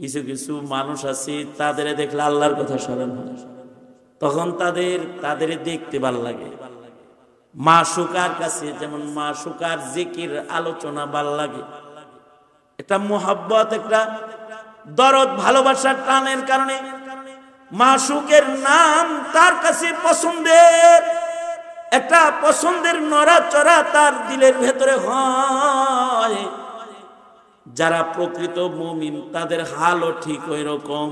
কিছু কিছু মানুষ আছে তাদের দেখলে আল্লাহর কথা স্মরণ হয়, তখন তাদের দেখতে ভালো লাগে। মাশুকার কাছে যেমন মাশুকার জিকির আলোচনা ভালো লাগে, একটা মোহাব্বত, একটা দরদ, ভালোবাসার টানের কারণে মাশুকের নাম তার কাছে পছন্দের, একটা পছন্দের নড়াচড়া তার দিলের ভেতরে হয়। যারা প্রকৃত মুমিন তাদের হালও ঠিক ওই রকম।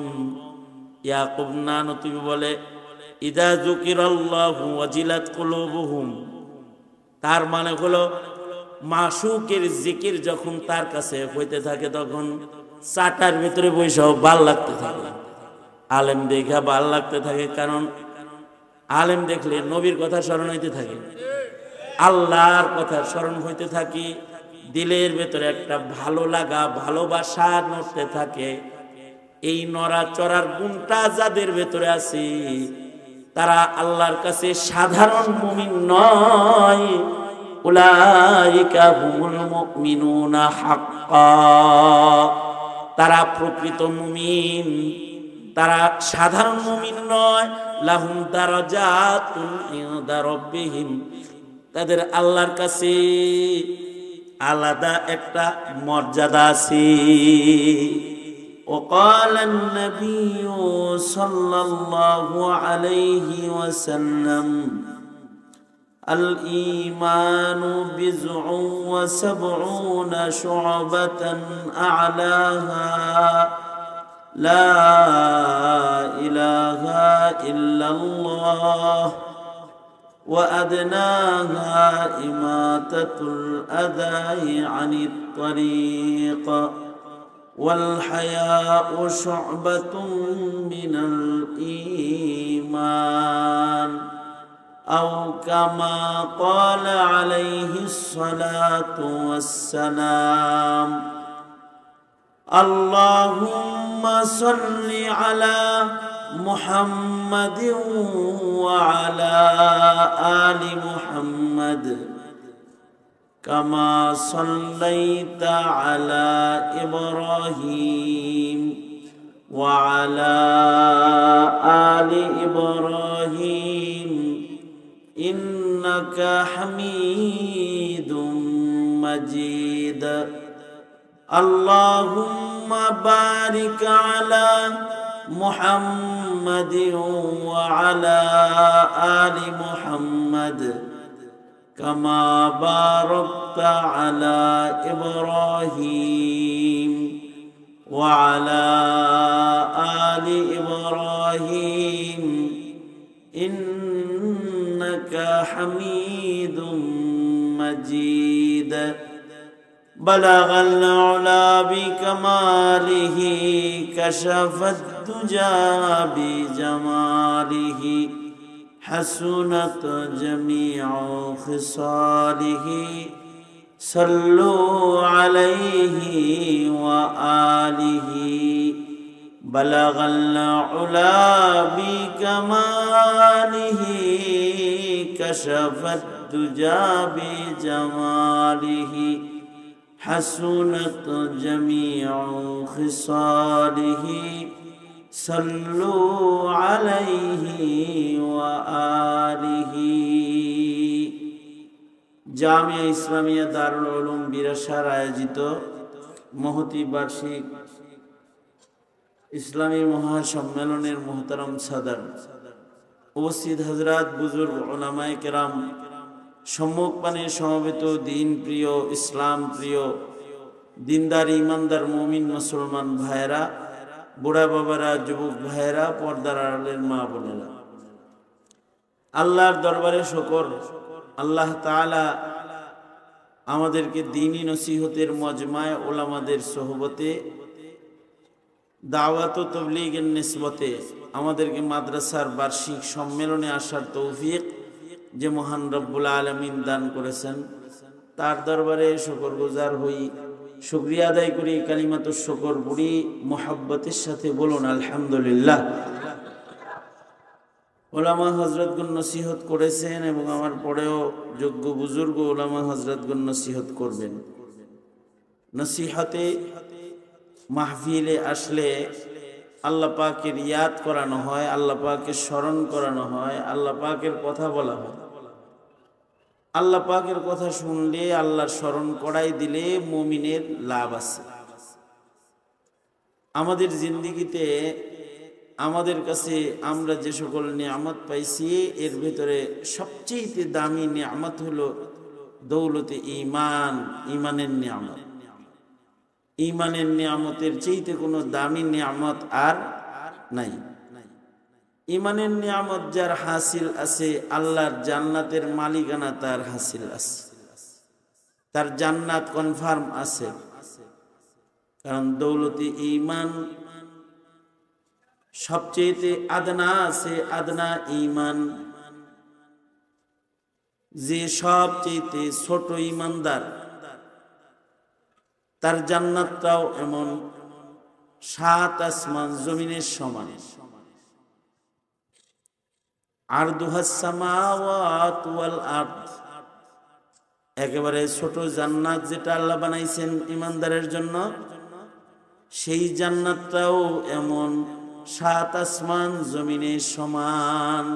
ইয়াকুব নানতি বলে, ইদা যুকিরাল্লাহু ওয়াজিলাত কুলুবুহুম, তার মানে হলো মাশুকের জিকির যখন তার কাছে হইতে থাকে তখন চাটার ভিতরে বৈশাও ভাল লাগতে থাকে, আলেম দেখা ভাল লাগতে থাকে। কারণ আলেম দেখলে নবীর কথা স্মরণ হইতে থাকে, আল্লাহর কথা স্মরণ হইতে থাকে, দিলের ভেতরে একটা ভালো লাগা, ভালোবাসা নড়তে থাকে। এই নড়াচড়ার গুণটা যাদের ভেতরে আছে তারা আল্লাহর কাছে সাধারণ মুমিন নয়। উলাইকা হুমুল মুমিনুনা হাক্কা, তারা প্রকৃত মুমিন, তারা সাধারণ মুমিন নয়। লাহুম দারাজাতুন ইনদা রাব্বিহিম, তাদের আল্লাহর কাছে আলাদা একটা মর্যাদা আছে। وقال النبي صلى الله عليه وسلم الإيمان بضع وسبعون شعبة أعلاها لا إله إلا الله وأدناها إماتة الأذى عن الطريق والحياء شعبة من الإيمان أو كما قال عليه الصلاة والسلام اللهم صل على محمد وعلى آل محمد كما صليت على إبراهيم وعلى آل إبراهيم إنك حميد مجيد اللهم بارك على محمد وعلى آل محمد كما باركت على إبراهيم وعلى آل إبراهيم إنك حميد مجيد بلغ العلا بكماله كشف الدجى بجماله حسنت جميع خصاله صلوا عليه وآله بلغ العلا بكماله كشف الدجى بجماله حسنت جميع خصاله صلوا عليه وآله জামিয়া ইসলামিয়া দারুল উলুম বিরাসার আয়োজিত মহতি বার্ষিক ইসলামী মহাসম্মেলনের মোহতারাম সাদার উপস্থিত হযরত বুজুর্গ উলামায়ে কেরাম, সম্মুখপানে সমবেত দিন প্রিয়, ইসলাম প্রিয়, দিনদার ইমানদার মুমিন মুসলমান ভাইয়েরা, বুড়া বাবারা, যুবক ভাইয়েরা, পর্দার আড়ালের মা বোনেরা, আল্লাহর দরবারে শুকর, আল্লাহ তাআলা আমাদেরকে দ্বীনি নসিহতের মজমায়ে উলামাদের সোহবতে, দাওয়াত ও তাবলীগের নিসবতে আমাদেরকে মাদ্রাসার বার্ষিক সম্মেলনে আসার তৌফিক যে মহান রব্বুল আলামিন দান করেছেন, তার দরবারে শুকরগুজার হই, শুকরিয়া আদায় করি, কালিমাতুশ শুকর পড়ি মুহাব্বতের সাথে বলুন আলহামদুলিল্লাহ। ওলামা হযরতগণ নসিহত করেছেন এবং আমার পরেও যোগ্য বুজুর্গ ওলামা হযরতগণ নসিহত করবেন। নসিহতে মাহফিলে আসলে আল্লাহ পাকের ইয়াদ করানো হয়, আল্লাহ পাকের স্মরণ করানো হয়, আল্লাহ পাকের কথা বলা হয়। আল্লাহ পাকের কথা শুনলে, আল্লাহর স্মরণ করাই দিলে মুমিনের লাভ আছে। আমাদের জিন্দেগিতে আমাদের কাছে আমরা যে সকল নিয়ামত পাইছি, এর ভিতরে সবচেয়ে দামি নিয়ামত হলো দৌলতে ঈমান, ঈমানের নিয়ামত। ঈমানের নিয়ামতের চাইতে কোনো দামি নিয়ামত আর নাই। ঈমানের নিয়ামত যার হাসিল আছে, আল্লাহর জান্নাতের মালিকানা তার হাসিল আছে, তার জান্নাত কনফার্ম আছে। কারণ দৌলতে ঈমান সবচেয়ে আদনা আছে, আদনা ঈমান। যে সবচেয়ে ছোট ঈমানদার, তার জান্নাতটাও এমন 7 আসমান জমিনের সমান। আরদুহাস সামাওয়াত ওয়াল আরদ, একেবারে ছোট জান্নাত যেটা আল্লাহ বানাইছেন ঈমানদারের জন্য, সেই জান্নাতটাও এমন 7 আসমান জমিনের সমান।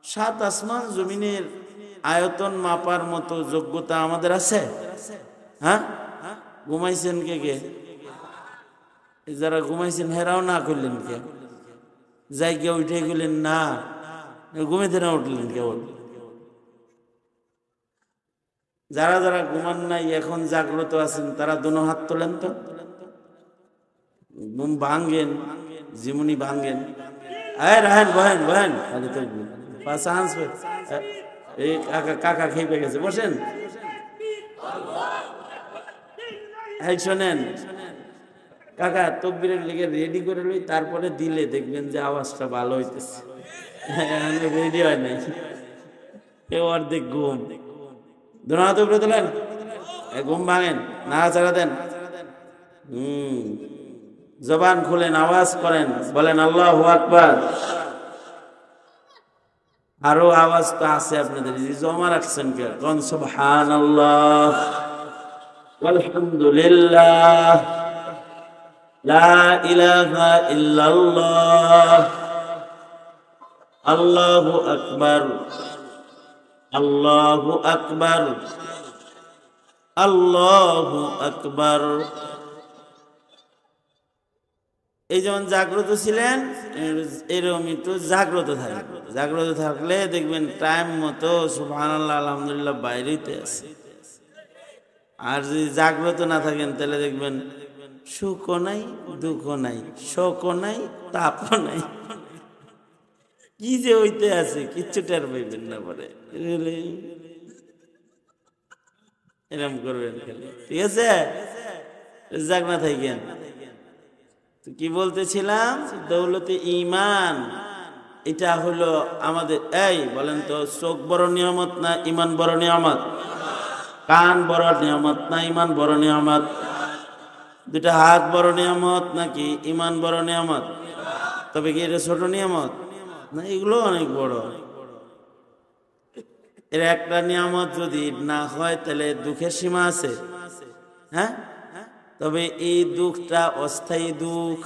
7 আসমান জমিনের আয়তন মাপার মতো যোগ্যতা আমাদের আছে? হ্যাঁ, ঘুমাইছেন কে কে? যারা ঘুমাইছেন হেরাও না করলেন কে? যাই কে উঠে গেলেন না, ঘুমাইতে না উঠলেন কেবল? যারা যারা ঘুমান নাই এখন জাগ্রত আছেন, তারা দুনো হাত তোলেন তো, ঘুম ভাঙ্গেন, জীবনী ভাঙ্গেন। রাহেন বহেন বহেন, খালি তো এই কাকা কাকা খেয়ে গেছে, বসেন। এই শোনেন কাকা, তকবীরের লিগে রেডি করে লই, তারপরে দিলে দেখবেন যে আওয়াজটা ভালো হইতেছে। রেডি হয় নাই, কেউ অর্ধেক ঘুম। দুনো হাত উপরে তোলেন, ঘুম ভাঙেন, নাড়াচাড়া দেন, জবান খুলেন, আওয়াজ করেন, বলেন আল্লাহু আকবার। আরো আওয়াজ তো আছে আপনাদের, জমা রাখছেন কে? কোন সুবহানাল্লাহ আলহামদুলিল্লাহ লা ইলাহা ইল্লাল্লাহ আল্লাহু আকবার আল্লাহু আকবার আল্লাহু আকবার। এই যেমন জাগ্রত ছিলেন, এরকম একটু জাগ্রত থাকবেন। জাগ্রত থাকলে দেখবেন টাইম মতো সুবহানাল্লাহ আলহামদুলিল্লাহ বাইরেতে আছে। আর যদি জাগ্রত না থাকেন তাহলে দেখবেন সুখও নাই, দুঃখও নাই, শোকও নাই, তাপও নাই, কি যে হইতে আছে কিচ্ছু টের পাইবেন না। পরে এরকম করবেন খালি, ঠিক আছে? জাগনা থাকেন। কি বলতেছিলাম? দৌলতে ঈমান, এটা হলো আমাদের। এই বলেন তো, চোখ বড় নিয়ামত না ঈমান বড় নিয়ামত? কান বড় নিয়ামত না ঈমান বড় নিয়ামত? দুটা হাত বড় নিয়ামত নাকি ঈমান বড় নিয়ামত? তবে কি এটা ছোট নিয়ামত না? এগুলো অনেক বড়। এর একটা নিয়ামত যদি না হয় তাহলে দুঃখের সীমা আছে। হ্যাঁ, তবে এই দুঃখটা অস্থায়ী দুঃখ।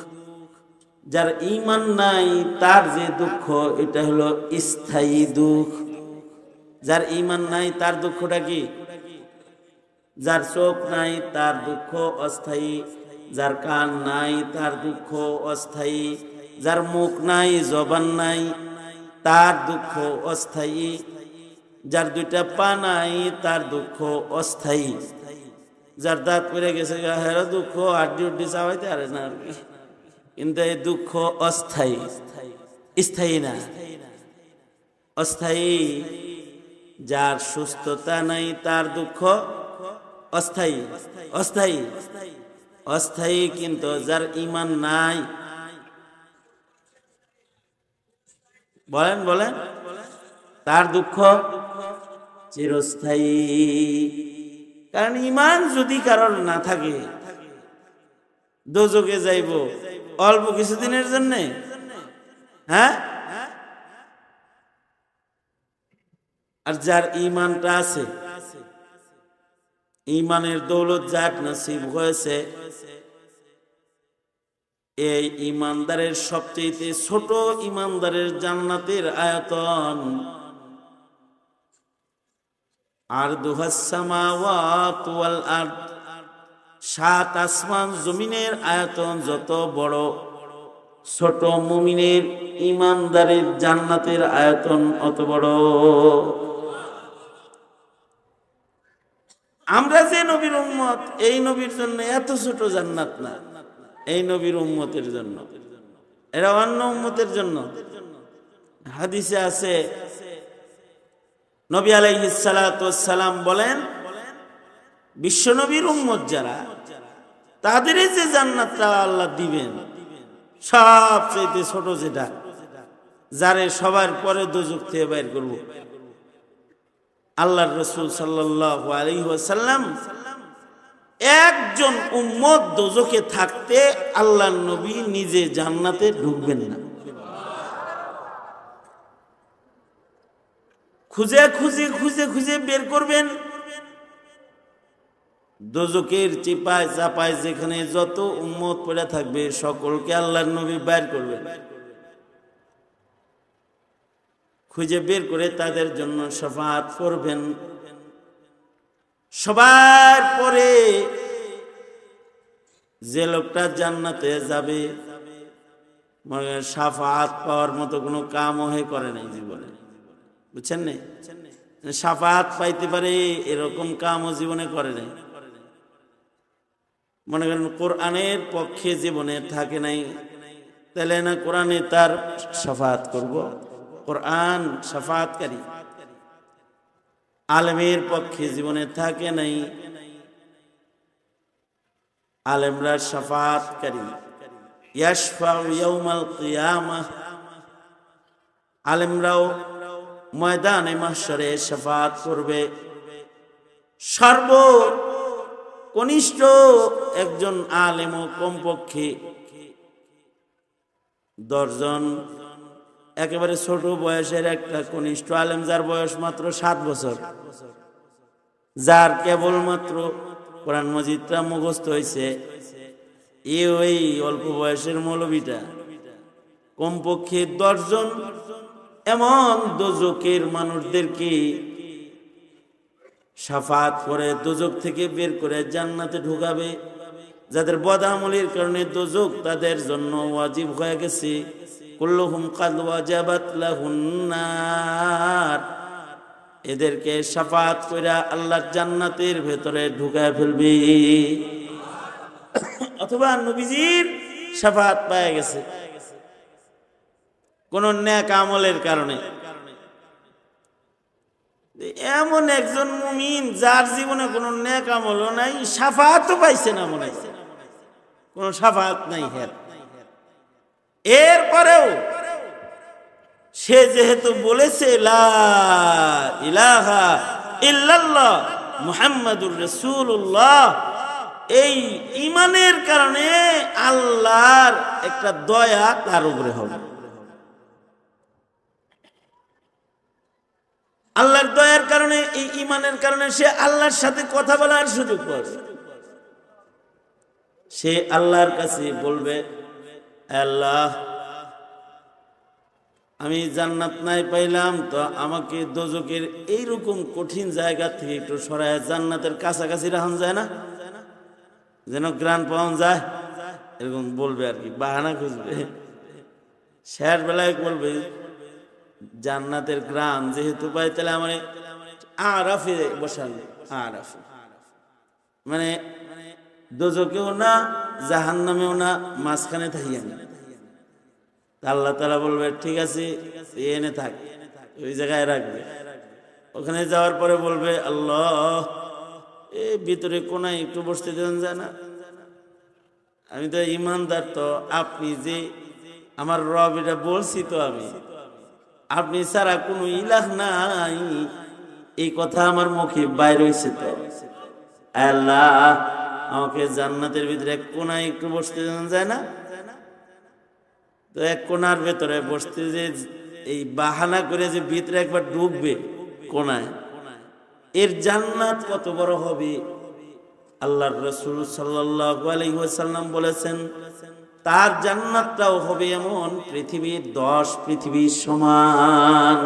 যার ঈমান নাই তার যে দুঃখ, এটা হলো স্থায়ী দুঃখ। যার ঈমান নাই তার দুঃখটা কি? যার চোখ নাই তার দুঃখ অস্থায়ী, যার কান নাই তার দুঃখ অস্থায়ী, যার মুখ নাই, জবান নাই, তার দুঃখ অস্থায়ী, যার দুইটা পা নাই তার দুঃখ অস্থায়ী, যার দাঁত পড়ে গেছে হেরো দুঃখ, আড্ডি উড্ডি চাওয়াইতে পারে না আর কি। কিন্তু এই দুঃখ অস্থায়ী, স্থায়ী না, অস্থায়ী। যার সুস্থতা নাই তার দুঃখ অস্থায়ী, অস্থায়ী, অস্থায়ী। কিন্তু যার ঈমান নাই, বলেন বলেন, তার দুঃখ চিরস্থায়ী। কারণ ঈমান যদি কারোর না থাকে, দোজখে যাইব অল্প কিছুদিনের জন্য। হ্যাঁ, আর যার ঈমানটা আছে, ঈমানের দৌলত যার নসিব হয়েছে, এই ইমানদারের সবচেয়ে ছোট ইমানদারের জান্নাতের আয়তন আরদুহাস সামাওয়াতু ওয়াল আরদ, সাত আসমান জমিনের আয়তন যত বড়, ছোট মুমিনের ইমানদারের জান্নাতের আয়তন অত বড়। আমরা যে নবীর উম্মত, এই নবীর জন্য এত ছোট জান্নাত না, এই নবীর উম্মতের জন্য, এরা অন্য উম্মতের জন্য। হাদিসে আছে নবী আলাইহিস সালাতু ওয়াস সালাম বলেন, বিশ্ব নবীর উম্মত যারা, তাদের যে জান্নাতটা আল্লাহ দিবেন সবচেয়ে ছোট, যেটা যারে সবার পরে দোজখ থেকে বের করব। আল্লাহর রাসূল সাল্লাল্লাহু আলাইহি ওয়াসাল্লাম একজন উম্মত দোজখে থাকতে আল্লাহর নবী নিজে জান্নাতে ঢুকবেন না। খুঁজে খুঁজে খুঁজে খুঁজে বের করবেন। দোজখের চিপায় চাপায় যেখানে যত উম্মত পড়ে থাকবে সকলকে আল্লাহর নবী বের করবেন। খুঁজে বের করে তাদের জন্য শাফাআত করবেন। সবার পরে যে লোকটা জান্নাতে যাবে, শাফাআত পাওয়ার মতো কোনো কামও করে নাই জীবনে, বুঝছেন না? শাফাআত পাইতে পারে এরকম কামও জীবনে করে নাই। মনে করেন কোরআনের পক্ষে জীবনে থাকে নাই, তাহলে না কোরআনে তার শাফাআত করব? কোরআন শাফাআতকারী। আলেমের পক্ষে জীবনে থাকে নাই, আলেমরা শাফাআতকারী। ইয়াশফাউ ইয়াউমাল কিয়ামাহ, আলেমরাও ময়দানে মাহশরে শাফাআত করবে। সর্বকনিষ্ঠ একজন আলেম কমপক্ষে 10 জন, একেবারে ছোট বয়সের একটা কনিষ্ঠ আলেম যার বয়স মাত্র 7 বছর, যার কেবলমাত্র কোরআন মাজিদটা মুখস্থ হয়েছে, ওই অল্প বয়সের মৌলবীটা। কমপক্ষে 10 জন এমন দোজখের মানুষদেরকে শাফাআত করে দোজখ থেকে বের করে জান্নাতে ঢুকাবে, যাদের বদআমলের কারণে দোজখ তাদের জন্য ওয়াজিব হয়ে গেছে। কুল্লুহুম কাদ ওয়াজাবাত লাহুন নার, এদেরকে শাফাআত কইরা আল্লাহর জান্নাতের ভেতরে ঢুকায় ফেলবে, অথবা নবীজির শাফাআত পেয়ে গেছে কোন নেক আমলের কারণে। এমন একজন মুমিন যার জীবনে কোনো নেক আমলও নাই, শাফাআতও পাইছে না, মনে হয় কোনো শাফাআত নাই হের। এরপরেও সে যেহেতু বলেছে লা ইলাহা ইল্লাল্লাহ মুহাম্মাদুর রাসূলুল্লাহ, এই ঈমানের কারণে আল্লাহর একটা দয়া তার উপরে হবে। আল্লাহর দয়ার কারণে, এই ঈমানের কারণে সে আল্লাহর সাথে কথা বলার সুযোগ পাবে। সে আল্লাহর কাছে বলবে, আল্লাহ আমি জান্নাত নাই পাইলাম, তো আমাকে দোজখের এইরকম কঠিন জায়গা থেকে একটু সরায় জান্নাতের কাছাকাছি রাখা যায় না, যেন গ্রান পাওয়া যায়, এরকম বলবে আর কি, বাহানা খুঁজবে। শেষ বেলায় বলবে জান্নাতের গ্রাম যেহেতু পাই, তাহলে আমার আরাফে বসাবে। আরাফ মানে দোজখেও না জাহান্নামেও না, মাঝখানে থাকি আমি। আল্লাহ তাআলা বলবে ঠিক আছে এনে থাক, ওই জায়গায় রাখবে। ওখানে যাওয়ার পরে বলবে আল্লাহ এই ভিতরে কোনায় একটু বসতে দেন যায় না, আমি তো ইমানদার, তো আপনি যে আমার রব এটা বলছি, তো আমি আপনি ছাড়া কোনো ইলাহ নাই, এই কথা আমার মুখে বাইর হয়েছে, তো আল্লাহ আমাকে জান্নাতের ভিতরে এক কোনায় একটু বসতে দেন যায় না। তো এক কোনার ভেতরে বসতে যে এই বাহানা করে যে ভিতরে একবার ঢুকবে কোনায়, এর জান্নাত কত বড় হবে। আল্লাহর রাসূল সাল্লাল্লাহু আলাইহি ওয়াসাল্লাম বলেছেন, তার জান্নাতটাও হবে এমন পৃথিবীর 10 পৃথিবীর সমান।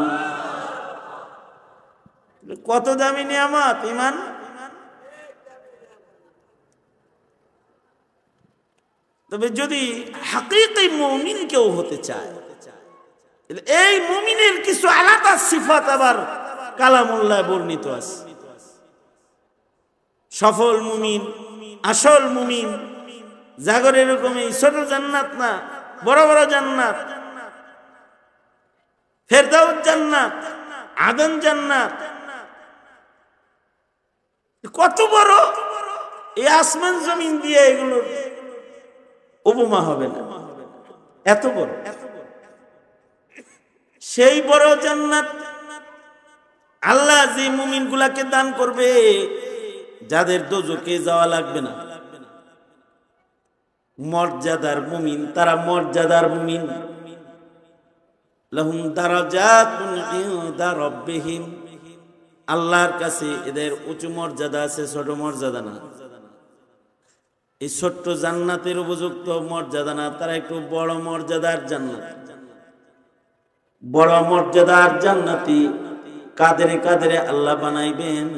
কত দামি নিয়ামত ঈমান। তবে যদি হাকিকি মুমিন কেউ হতে চায়, এই মুমিনের কিছু আলাদা সিফাত আবার কালামুল্লাহ বর্ণিত আছে। সফল মুমিন, আসল মুমিন, জাগর এরকমই ছোট জান্নাত না, বড় বড় জান্নাত, ফেরদাউস জান্নাত, আদন জান্নাত, কত বড়, এই আসমান জমিন দিয়ে এগুলোর উপমা হবে না, এত বড়। সেই বড় জান্নাত আল্লাহ যে মুমিন গুলাকে দান করবে, যাদের দোজখে যাওয়া লাগবে না, মর্যাদার মুমিন, তারা মর্যাদার মুমিন। লাহুম দারাজাতুন ইনদা রাব্বিহিম, আল্লাহর কাছে এদের উঁচু মর্যাদা আছে, ছোট মর্যাদা না। এই ছোট্ট জান্নাতের উপযুক্ত মর্যাদা না, তারা একটু বড় মর্যাদার জান্নাত। বড় মর্যাদার জান্নাতি কাদেরে কাদেরে আল্লাহ বানাইবেন।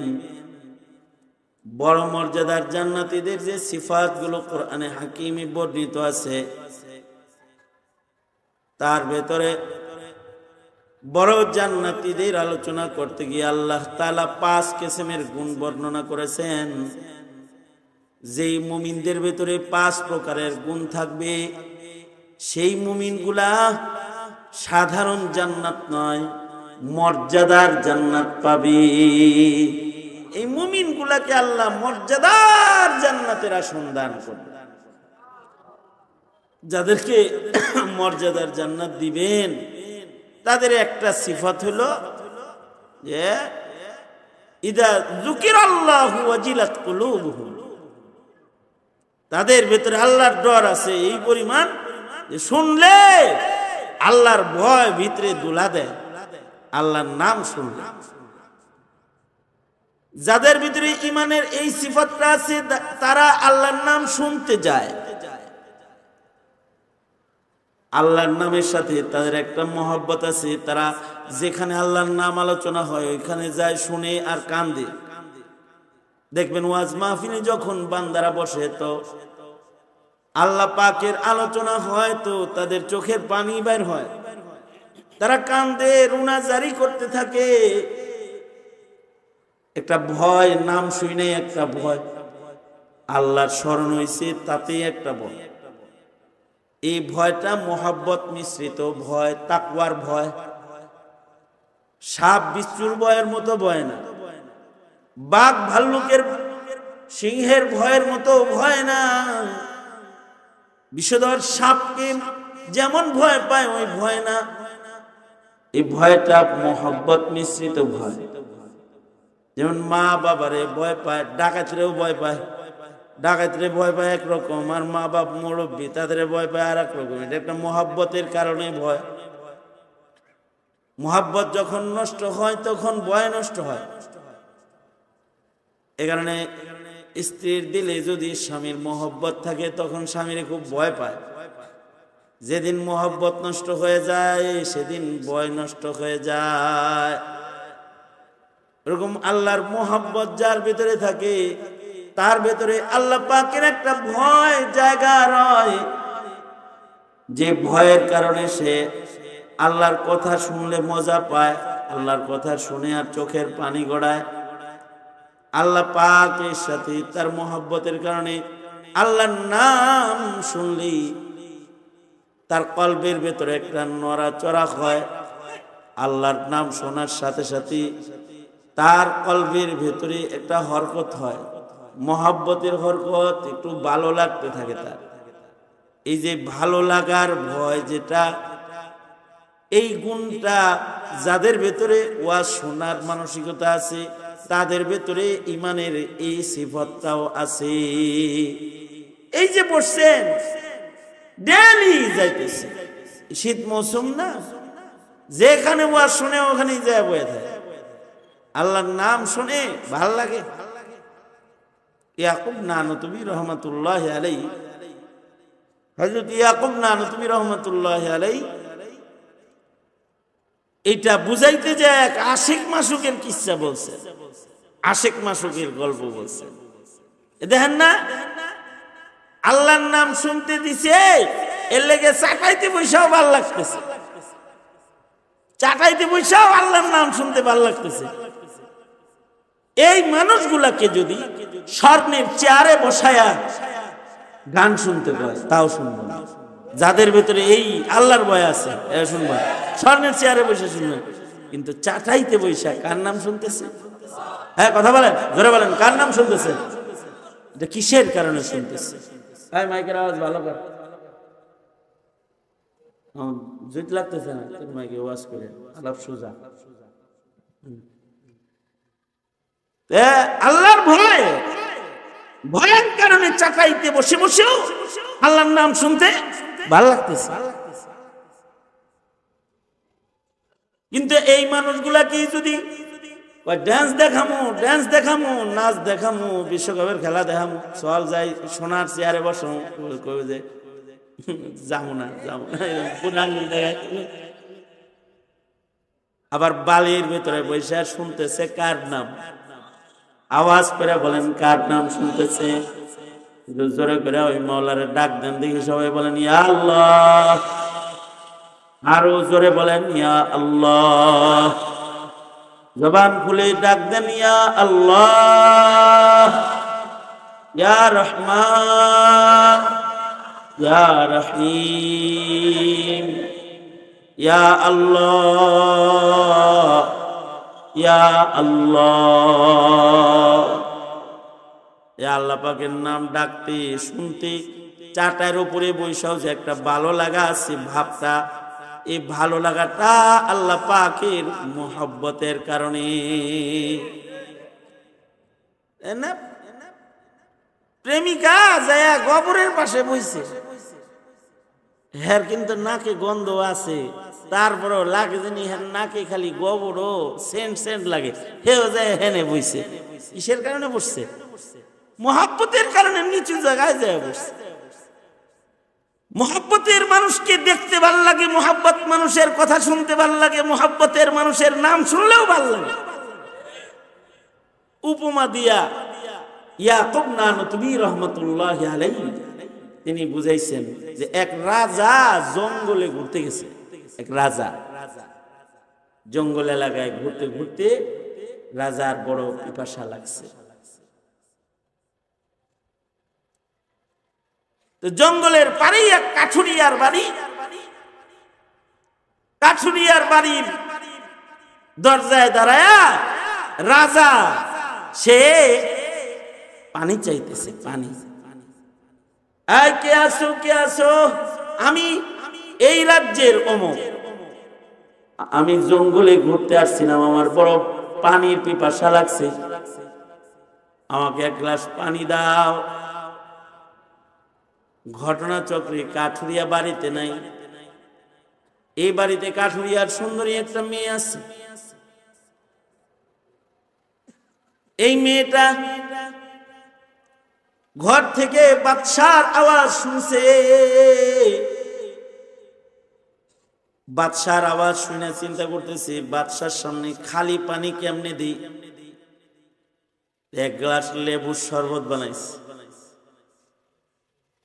বড় মর্যাদার জান্নাতীদের যে সিফাত গুলো কোরআনে হাকিমে বর্ণিত আছে, তার ভেতরে বড় জান্নাতীদের আলোচনা করতে গিয়ে আল্লাহ তাআলা 5 কিসমের গুণ বর্ণনা করেছেন। যেই মুমিনদের ভেতরে 5 প্রকারের গুণ থাকবে, সেই মুমিনগুলা সাধারণ জান্নাত নয়, মর্যাদার জান্নাত পাবে। এই মুমিনগুলাকে আল্লাহ মর্যাদার জান্নাতের আসন দান করবে। যাদেরকে মর্যাদার জান্নাত দিবেন, তাদের একটা সিফাত হলো যে ইদা যুকিরাল্লাহু ওয়াজিলাত কুলুবুহুম, তাদের ভেতরে আল্লাহর ডর আছে এই পরিমাণ যে শুনলে আল্লাহর ভয় ভিতরে দুলা দেয়, আল্লাহর নাম শুনলে। যাদের ভিতরে ঈমানের এই সিফাতটা আছে, তারা আল্লাহর নাম শুনতে যায়। আল্লাহর নামের সাথে তাদের একটা মহব্বত আছে, তারা যেখানে আল্লাহর নাম আলোচনা হয় ওইখানে যায়, শুনে আর কান্দে। দেখবেন ওয়াজ মাহফিলে যখন বান্দারা বসে, তো আল্লাহ পাকের আলোচনা হয়, তো তাদের চোখের পানি বের হয়, তারা কান্দে, রুনা জারি করতে থাকে। একটা ভয়, নাম শুনে একটা ভয়, আল্লাহর স্মরণ হইছে তাতেই একটা ভয়। এই ভয়টা মহব্বত মিশ্রিত ভয়, তাকওয়ার ভয়। সাপ বিচ্ছুর ভয়ের মতো ভয় না, বাঘ ভাল্লুকের সিংহের ভয়ের মতো ভয় না। বিষধর সাপকে যেমন ভয় পায় ওই ভয় না, এই ভয়টা মহব্বত মিশ্রিত ভয়। যেমন মা বাবারে ভয় পায়, ডাকাতরেও ভয় পায়। ডাকাতরে ভয় পায় একরকম, আর মা বাপ মুরব্বী তাদের ভয় পায় আর এক রকম। এটা একটা মহব্বতের কারণে ভয়। মহব্বত যখন নষ্ট হয় তখন ভয় নষ্ট হয়। এ কারণে স্ত্রীর দিলে যদি স্বামীর মহব্বত থাকে, তখন স্বামীর খুব ভয় পায়। যেদিন মহব্বত নষ্ট হয়ে যায়, সেদিন ভয় নষ্ট হয়ে যায়। এরকম আল্লাহর মহব্বত যার ভিতরে থাকে, তার ভেতরে আল্লাহ পাকের একটা ভয় জায়গা রয়, যে ভয়ের কারণে সে আল্লাহর কথা শুনলে মজা পায়, আল্লাহর কথা শুনে আর চোখের পানি গড়ায়। আল্লাহ পাকের সাথে তার মহব্বতের কারণে আল্লাহর নাম শুনলেই তার কলবের ভেতরে একটা নড়াচড়া হয়। আল্লাহর নাম শোনার সাথে সাথে তার কলবের ভেতরে একটা হরকত হয়, মহব্বতের হরকত, একটু ভালো লাগতে থাকে তার। এই যে ভালো লাগার ভয় যেটা, এই গুণটা যাদের ভেতরে ওয়াজ শোনার মানসিকতা আছে, তাদের ভেতরে ঈমানের এই সিফতটাও আছে। এই যে বসছেন, ডেইলি যাইতেছে, শীত মৌসুম না, যেখানে ওয়াজ শুনে ওখানেই যায় বয়ে থাকে, আল্লাহর নাম শুনে ভাল লাগে। ইয়াকুব নানতুবি রহমাতুল্লাহ আলাইহি হযরত ইয়াকুব নানতুবি রাহমাতুল্লাহি আলাইহি এটা বুঝাইতে যে এক আশিক মাসুকের কিচ্ছা বলছে, আশিক মাসুকের গল্প বলছে। দেখেন না, আল্লাহর নাম শুনতে দিছে, এর লেগে চাটাইতে বৈশাও ভাল লাগতেছে, চাটাইতে বৈশাও আল্লাহর নাম শুনতে ভাল লাগতেছে। এই মানুষগুলাকে যদি স্বর্ণের চেয়ারে বসায়া গান শুনতে পায় তাও শুনবো না। যাদের ভেতরে এই আল্লাহর ভয় আছে এরা শুনবো, স্বর্ণের চেয়ারে বসে শুনবেন। কিন্তু চাটাইতে বৈশা কার নাম শুনতেছে? হ্যাঁ কথা বলেন, জোরে বলেন, কার নাম শুনতেছে? এটা কিসের কারণে শুনতেছে? হ্যাঁ মাইকের আওয়াজ ভালো কর, জুত লাগতেছে না তোর মাইকে ওয়াজ করে, আলাপ সোজা। আল্লাহর ভয়, ভয়ের কারণে চাটাইতে বসে বসেও আল্লাহর নাম শুনতে ভালো লাগতেছে। কিন্তু এই মানুষগুলা কি যদি ড্যান্স দেখামো, ড্যান্স দেখামো, নাচ দেখামো, বিশ্বকাপের খেলা দেখামো, চল যাই সোনার চেয়ারে বসো, কবে যে যাবো না যাবো না, আবার বালির ভেতরে বসে শুনতেছে কার নাম? আওয়াজ করে বলেন কার নাম শুনতেছে? জোরে করে ওই মাওলারে ডাক দেন, দেখি সবাই বলেন ইয়া আল্লাহ, আরো জোরে বলেন ইয়া আল্লাহ, জবান খুলে ডাক দেন ইয়া আল্লাহ, ইয়া রহমান, ইয়া রহিম, ইয়া আল্লাহ, ইয়া আল্লাহ। ইয়া আল্লাহ পাকের নাম ডাকতে শুনতে চাটার উপরে বৈশাও যে একটা ভালো লাগা আছে ভাবটা, এই ভালো লাগাটা আল্লাহ পাকের মুহাব্বতের কারণে। প্রেমিকা যায় গোবরের পাশে বইছে, হ্যার কিন্তু নাকে গন্ধ আছে, তারপরেও লাগে জানি হ্যার নাকে খালি গোবর ও সেন্ট সেন্ট লাগে, হেও যায় হেনে বইছে। কিসের কারণে বসছে? মুহাব্বতের কারণে নিচু জায়গায় যায় বসছে। মুহাব্বতের মানুষকে দেখতে ভাল লাগে, মুহাব্বত মানুষের কথা শুনতে ভাল লাগে, মুহাব্বতের মানুষের নাম শুনলেও ভাল লাগে। উপমা দিয়া ইয়াকুব নানতুবি রাহমাতুল্লাহি আলাইহি তিনি বুঝাইছেন যে এক রাজা জঙ্গলে ঘুরতে গেছে। এক রাজা জঙ্গল এলাকায় ঘুরতে ঘুরতে রাজার বড় পিপাসা লাগছে। তো জঙ্গলের পাড়ে এক কাঠুরিয়ার বাড়ি, কাঠুরিয়ার বাড়ির দরজায় দাঁড়ায়া রাজা সে পানি চাইতেছে, পানি। কে আসো, কে আসো, আমি এই রাজ্যের অমুক, আমি জঙ্গলে ঘুরতে আসছিলাম, আমার বড় পানির পিপাসা লাগছে, আমাকে এক গ্লাস পানি দাও। ঘটনাচক্রে কাঠুরিয়া বাড়িতে নাই, এই বাড়িতে কাঠুরিয়ার সুন্দরী একটা মেয়ে আছে। এই মেয়েটা ঘর থেকে বাদশার আওয়াজ শুনছে, বাদশার আওয়াজ শুনে চিন্তা করতেছে বাদশার সামনে খালি পানি কেমনে দিই। এক গ্লাস লেবুর শরবত বানাইছে,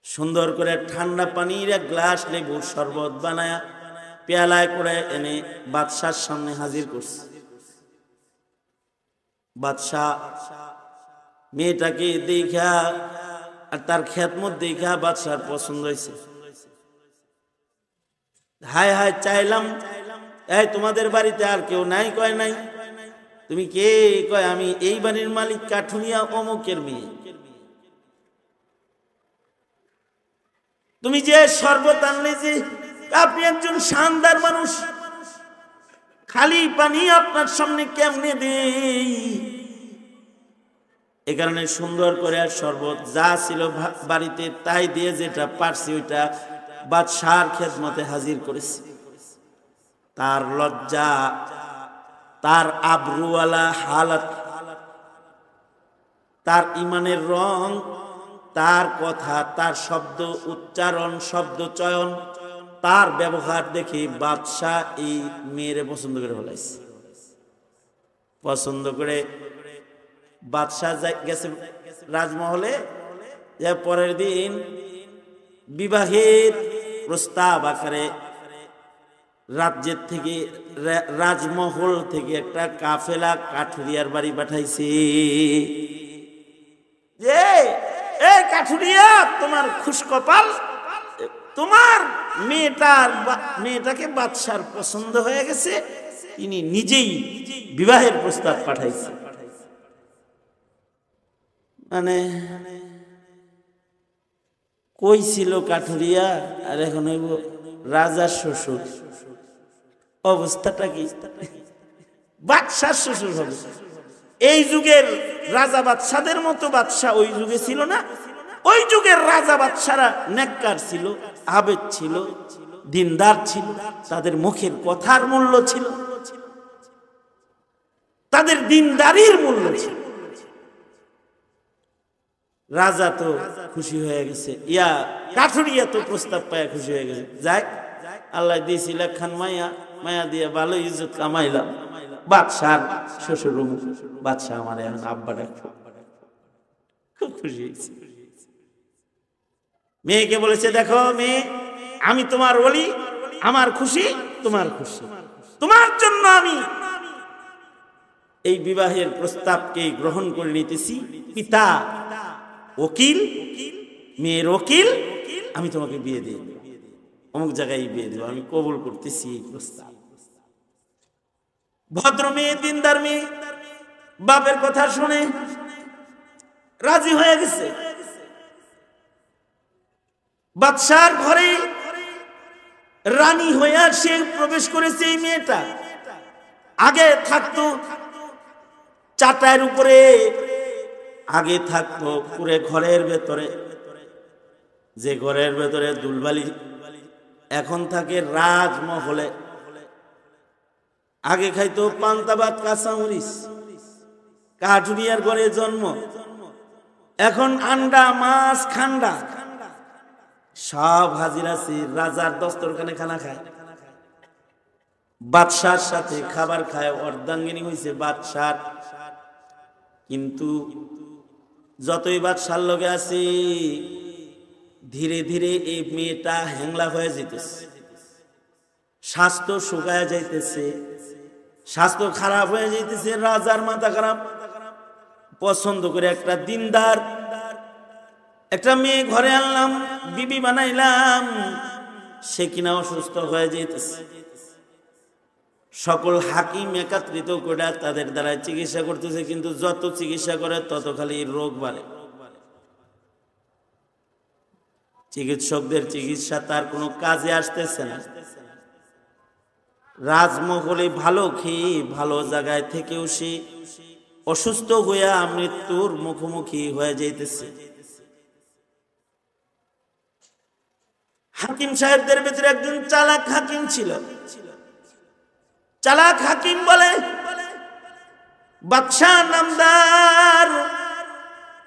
সুন্দর করে ঠান্ডা পানির এক গ্লাস লেবুর শরবত বানায়া পেয়ালায় করে এনে বাদশার সামনে হাজির করছে। বাদশাহ মেয়েটাকে দেখা আর তার খেদমত দেখা বাদশার পছন্দ হয়েছে। হায় হায় চাইলাম, এই তোমাদের বাড়িতে আর কেউ নাই? কয় নাই। তুমি কে? কয় আমি এই বাড়ির মালিক কাঠুরিয়া অমুকের মেয়ে। তুমি যে শরবত আনলে, যে আপনি একজন শানদার মানুষ, খালি পানি আপনার সামনে কেমনে দেই? এ কারণে সুন্দর করে আর শরবত যা ছিল বাড়িতে তাই দিয়ে যেটা পারছি ওইটা বাদশার খেদমতে হাজির করেছি। তার লজ্জা, তার আবরুওয়ালা হালাত, তার ইমানের রং তার কথা, তার শব্দ উচ্চারণ, শব্দ চয়ন, তার ব্যবহার দেখে বাদশাহ এই মেয়েরে পছন্দ করে ফেলাইছে। পছন্দ করে বাদশাহ গেছে রাজমহলে। পরের দিন বিবাহের প্রস্তাব আকারে রাজ্যের থেকে, রাজমহল থেকে একটা কাফেলা কাঠুরিয়ার বাড়ি পাঠাইছে। যে এই কাঠুরিয়া, তোমার খুশকপাল, তোমার মেয়েটাকে বাদশার পছন্দ হয়ে গেছে, তিনি নিজেই বিবাহের প্রস্তাব পাঠাইছে। মানে কই ছিল কাঠুরিয়া, আর এখন হইব রাজার শ্বশুর। অবস্থাটা কি? বাদশার শ্বশুর হবে। এই যুগের রাজা বাদশাদের মতো বাদশা ওই যুগে ছিল না। ওই যুগের রাজা বাদশারা নেককার ছিল, আবেদ ছিল, দিনদার ছিল, তাদের মুখের কথার মূল্য ছিল, তাদের দিনদারির মূল্য ছিল। রাজা তো খুশি হয়ে গেছে, কাঠুরিয়া তো প্রস্তাব পায় খুশি হয়ে গেছে। যাক, আল্লাহ দিয়েছিল খান মায়া, মায়া দিয়ে ভালো ইজ্জত কামাইলাম। বাদশার শ্বশুর, বাদশাহ আমার এখন আব্বা ডাকবো, খুব খুশি হয়েছে। মেয়েকে বলেছে, দেখো মেয়ে, আমি তোমার ওলি, আমার খুশি তোমার খুশি, তোমার জন্য আমি এই বিবাহের প্রস্তাবকে গ্রহণ করে নিতেছি। পিতা উকিল, মেয়ের উকিল, আমি তোমাকে বিয়ে দিই, অমুক জায়গায় বিয়ে দেব, আমি কবুল করতেছি এই প্রস্তাব। ভদ্র মেয়ে, দিনদার মেয়ে, বাপের কথা শুনে রাজি হয়ে গেছে। বাদশার ঘরে রানী হইয়া সে প্রবেশ করেছে। এই মেয়েটা আগে থাকতো চাটাইয়ের উপরে, আগে থাকতো পুরে ঘরের ভেতরে, যে ঘরের ভেতরে দুলবালি, এখন থাকে রাজমহলে। আগে খাইতো পান্তা ভাত, কাঁচামরিচ। কাঠুরিয়ার ঘরে জন্ম, এখন আন্ডা, মাছ, খান্ডা সব হাজির আছে। রাজার দস্তরখানে খানা খায়, বাদশার সাথে খাবার খায়, অর্ধাঙ্গিনী হয়েছে বাদশার। কিন্তু যতই বাদশার লগে আছে, ধীরে ধীরে এই মেয়েটা হ্যাংলা হয়ে যেতেছে, স্বাস্থ্য শুকায় যাইতেছে, স্বাস্থ্য খারাপ হয়ে যাইতেছে। রাজার মাথা খারাপ, পছন্দ করে একটা দিনদার একটা মেয়ে ঘরে আনলাম, বিবি বানাইলাম, সে কিনা অসুস্থ হয়ে যাইতেছে। সকল হাকিম একত্রিত করে তাদের দ্বারা চিকিৎসা করতেছে, কিন্তু যত চিকিৎসা করে তত খালি রোগ বাড়ে। চিকিৎসকদের চিকিৎসা তার কোনো কাজে আসতেছে না। রাজমহলে ভালো খেয়ে ভালো জায়গায় থেকেও সে অসুস্থ হইয়া মৃত্যুর মুখোমুখি হয়ে যাইতেছে। হাকিম সাহেবদের ভিতরে একজন চালাক হাকিম ছিল। চালাক হাকিম বলে, বাদশাহ নামদার,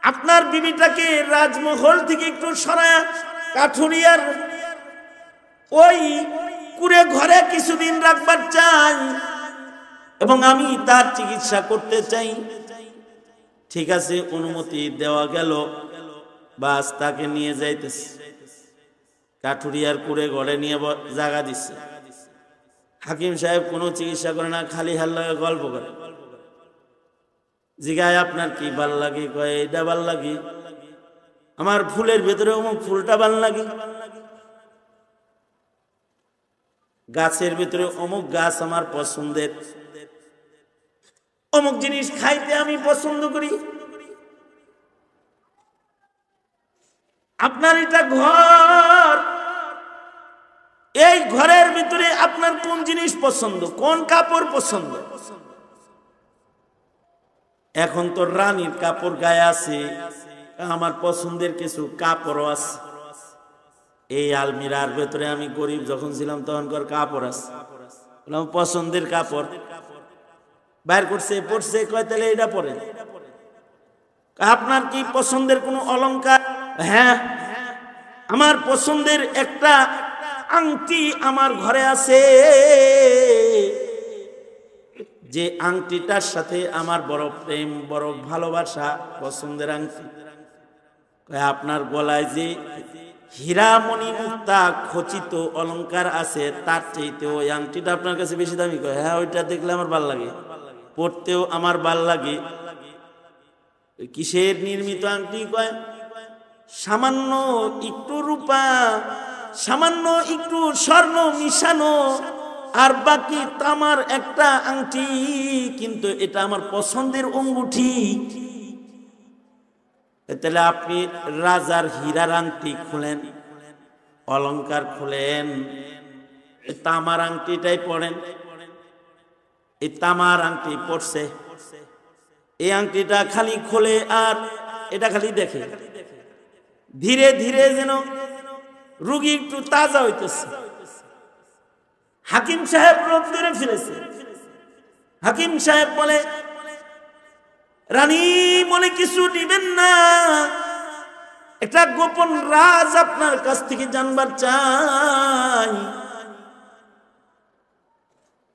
আপনার বিবিটাকে রাজমহল থেকে একটু সরায়া কাঠুরিয়ার ওই কুড়ে ঘরে কিছুদিন রাখবার চাই, এবং আমি তার চিকিৎসা করতে চাই। ঠিক আছে, অনুমতি দেওয়া গেল। বাস তাকে নিয়ে যাইতেছে, কাঠুরিয়ার কুড়ে ঘরে নিয়ে জায়গা দিচ্ছে। হাকিম সাহেব কোনো চিকিৎসা করে না, খালি হাল্লায় গল্প করে। জিগায়, আপনার কি ভাল লাগে? কয়, এটা ভাল লাগে, আমার ফুলের ভেতরে অমুক ফুলটা ভাল লাগে, গাছের ভিতরে অমুক গাছ আমার পছন্দের, অমুক জিনিস খাইতে আমি পছন্দ করি। আপনার এটা ঘর, এই ঘরের ভিতরে আপনার কোন জিনিস পছন্দ, কোন কাপড় পছন্দ? এখন তো রানীর কাপড় গায়ে আছে, আমার পছন্দের কিছু কাপড়ও আছে। এই আলমিরার ভেতরে আমি গরিব যখন ছিলাম তখনকার কাপড় আছে, পছন্দের কাপড় বাইর করছে, পড়ছে। কয়, তাহলে এটা পরে। আপনার কি পছন্দের কোনো অলংকার হ্যাঁ, আমার পছন্দের একটা আংটি আমার ঘরে আছে, যে আংটিটার সাথে আমার বড় প্রেম, বড় ভালোবাসা, পছন্দের আংটি। আপনার গলায় যে হীরামণি মুক্তা খচিত অলংকার আছে, তার চাইতে ওই আংটিটা আপনার কাছে বেশি দামি। কয় হ্যাঁ, ওইটা দেখলে আমার ভাল লাগে, পড়তেও আমার ভাল লাগে। কিসের নির্মিত আংটি? কয় সামান্য একটু রূপা, সামান্য একটু স্বর্ণ মিশানো, আর বাকি তামার একটা আংটি, কিন্তু এটা আমার পছন্দের অঙ্গুঠি। তাহলে আপনি রাজার হীরার আংটি খুলেন, অলংকার খুলেন, তামার আংটিটাই পড়েন। এই তামার আংটি পড়ছে, এই আংটিটা খালি খোলে আর এটা খালি দেখে, ধীরে ধীরে যেন রুগী একটু তাজা হইতেছে। হাকিম সাহেব রোগ ধরে ফিরেছে। হাকিম সাহেব বলে, রানী মনে কিছু নিবেন না, একটা গোপন রাজ আপনার কাছ থেকে জানবার চাই।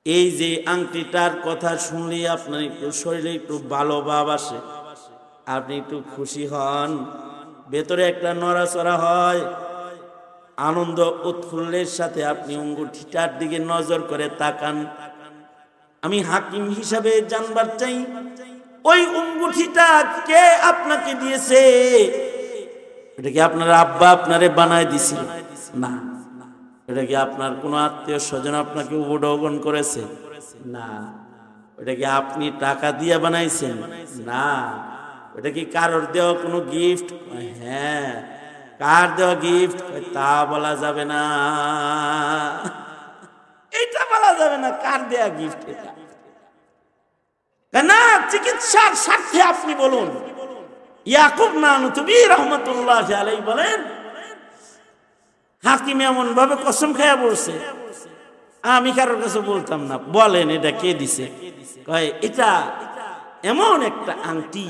এই যে আংটিটার কথা শুনলে আপনার একটু শরীরে একটু ভালো ভাব আসে, আপনি একটু খুশি হন, ভেতরে একটা নড়াচড়া হয়, আনন্দ উৎফুল্লের সাথে আপনি অঙ্গুঠিটার দিকে নজর করে তাকান। আমি হাকিম হিসাবে জানবার চাই, ওই অঙ্গুঠিটা কে আপনাকে দিয়েছে? এটা কি আপনার আব্বা আপনারে বানায় দিছিল? না। এটা কি আপনার কোনো আত্মীয় স্বজন আপনাকে উপঢৌকন করেছে? না। এটা কি আপনি টাকা দিয়ে বানাইছেন? না। এটা কি কারোর দেওয়া কোনো গিফট? হ্যাঁ। কার দেওয়া গিফট? তা বলা যাবে না, এটা বলা যাবে না কার দেওয়া গিফট। এটা না, চিকিৎসার স্বার্থে আপনি বলুন। ইয়াকুব নানুতুবি রহমাতুল্লাহ আলাইহি বলেন, হাকিম এমন ভাবে কসম খায়া বলছে, আমি কারোর কাছে বলতাম না। বলেন এটা কে দিছে? কয় এটা এমন একটা আংটি,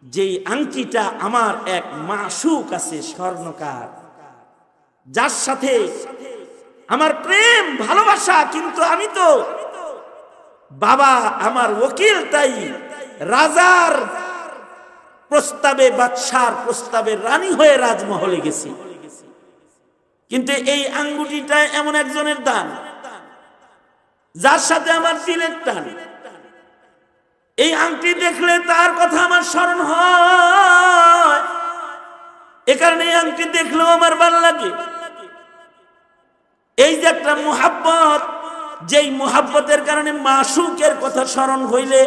যেই আংটিটা আমার এক মাসুক আছে স্বর্ণকার, যার সাথে আমার প্রেম ভালোবাসা, কিন্তু আমি তো বাবা আমার ওকিল, তাই রাজার প্রস্তাবে, বাদশার প্রস্তাবে রানী হয়ে রাজমহলে গেছি, কিন্তু এই আঙ্গুটিটা এমন একজনের দান যার সাথে আমার দিলের টান। এই আংটি দেখলে তার কথা আমার স্মরণ হয়, এ কারণে এই আংটি দেখলেও আমার ভালো লাগে। এই যে একটা মুহাব্বত, যেই মুহাব্বতের কারণে মাসুকের কথা স্মরণ হইলে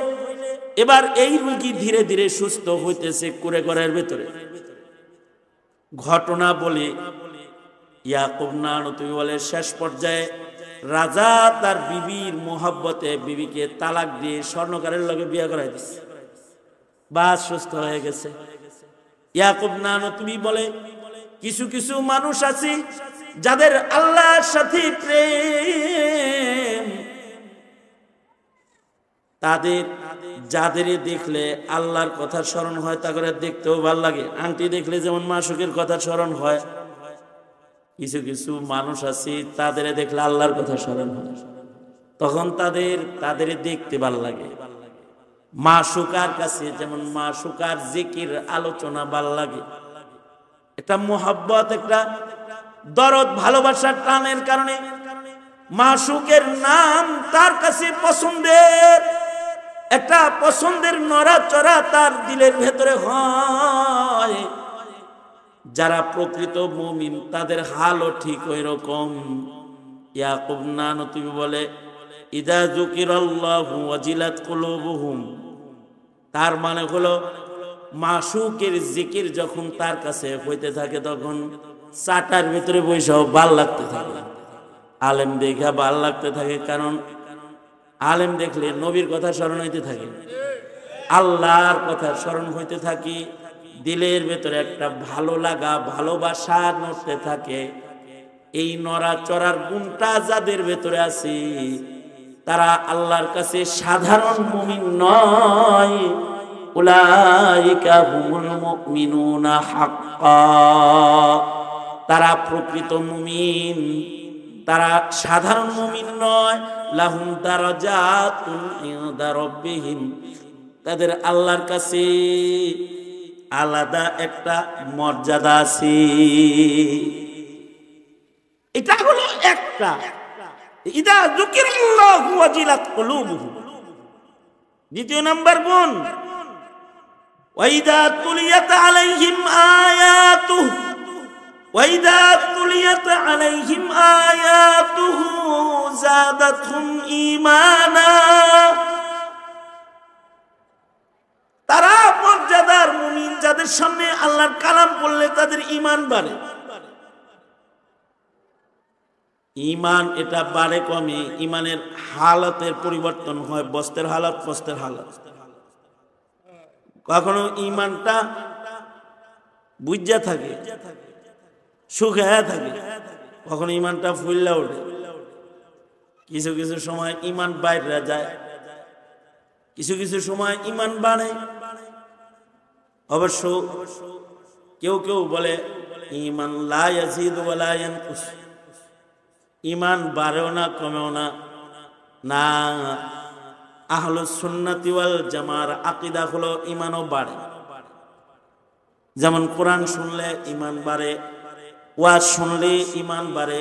এবার এই রোগী ধীরে ধীরে সুস্থ হইতেছে কুরে ঘরের ভেতরে। ঘটনা বলি, ইয়াকুব নানুতুবি বলে, শেষ পর্যায়ে রাজা তার বিবির মুহাব্বতে বিবিকে তালাক দিয়ে স্বর্ণকারের লগে বিয়ে করাই দিচ্ছে, বাস সুস্থ হয়ে গেছে। ইয়াকুব নানুতুবি বলে, কিছু কিছু মানুষ আছে যাদের আল্লাহর সাথে প্রেম, তাদের যাদের দেখলে আল্লাহর কথা স্মরণ হয়, তা করে দেখতেও ভালো লাগে। আংটি দেখলে যেমন মাসুকের কথা স্মরণ হয়, কিছু কিছু মানুষ আছে তাদের দেখলে আল্লাহর কথা স্মরণ হয়, তখন তাদের দেখতে ভালো লাগে। মাসুকার কাছে যেমন মাসুকার জিকির আলোচনা ভালো লাগে। একটা মোহাব্বত, একটা দরদ, ভালোবাসার টানের কারণে মাসুকের নাম তার কাছে পছন্দের, একটা পছন্দের নড়াচড়া তার দিলের ভেতরে হয়। যারা প্রকৃত মুমিন তাদের হালও ঠিক ওই রকম। ইয়াকুব নানুতুবি বলে, ইদা যুকিরাল্লাহু ওয়াজিলাত কুলুবুহুম, তার মানে হলো মাসুকের জিকির যখন তার কাছে হইতে থাকে, তখন চাটার ভিতরে বৈশাও ভাল লাগতে থাকে, আলেম দেখা ভাল লাগতে থাকে। কারণ আলেম দেখলে নবীর কথা স্মরণ হইতে থাকে, আল্লাহর কথা স্মরণ হইতে থাকে, দিলের ভেতরে একটা ভালো লাগা, ভালোবাসা নড়তে থাকে। এই নড়াচড়ার গুণটা যাদের ভেতরে আছে, তারা আল্লাহর কাছে সাধারণ মুমিন নয়, উলাইকা হুমুল মুমিনুনা হাক্কা, তারা প্রকৃত মুমিন, তারা সাধারণ মুমিন নয়। লাহুম দারাজাতুন ইনদা রাব্বিহিম, তাদের আল্লাহর কাছে আলাদা একটা মর্যাদা আছে। এটা হলো একটা। ইদা যুকিরাল্লাহু ওয়াজিলাত কুলুবুহুম। দ্বিতীয় নাম্বার গুণ, ওয়াইদা তুলিয়াত আলাইহিম আয়াতুহু ওয়াইদা তুলিয়াত আলাইহিম আয়াতুহু যাদাতহুম ঈমানা, তারা মর্যাদার মুমিন, যাদের সামনে আল্লাহর কালাম পড়লে তাদের ঈমান বাড়ে। ঈমান এটা বাড়ে কমে, ঈমানের হালতের পরিবর্তন হয়, বস্তের হালত পস্তের হালত। কখনো ঈমানটা বুঝা থাকে, সুখে থাকে, কখনো ঈমানটা ফুল্লা ওঠে। কিছু কিছু সময় ঈমান বাইরে যায়, কিছু কিছু সময় ঈমান বাড়ে। অবশ্য কেউ কেউ বলে ঈমান লা ইয়াজিদু ওয়া লা ইয়ানকুস, ঈমান বাড়েও না কমেও না। না, আহলুস সুন্নাতি ওয়াল জামার আকীদা হলো ঈমানও বাড়ে। যেমন কোরআন শুনলে ঈমান বাড়ে, ওয়াজ শুনলে ঈমান বাড়ে,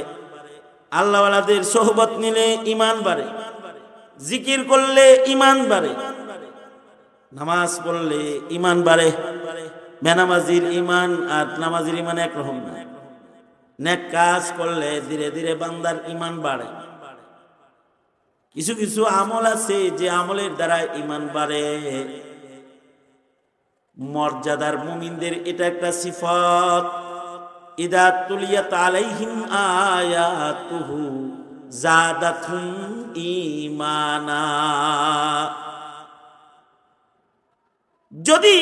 আল্লাহওয়ালাদের সোহবত নিলে ঈমান বাড়ে, জিকির করলে ঈমান বাড়ে, নামাজ পড়লে ঈমান বাড়ে। বেনামাজির ঈমান আর নামাজির ঈমান একরকম না। নেক কাজ করলে ধীরে ধীরে বান্দার ঈমান বাড়ে। কিছু কিছু আমল আছে যে আমলের দ্বারা ঈমান বাড়ে। মর্যাদার মুমিনদের এটা একটা সিফাত, ইদা তুলিয়াত আলাইহিম আয়াতুহু যাদাতহুম ঈমানা। যদি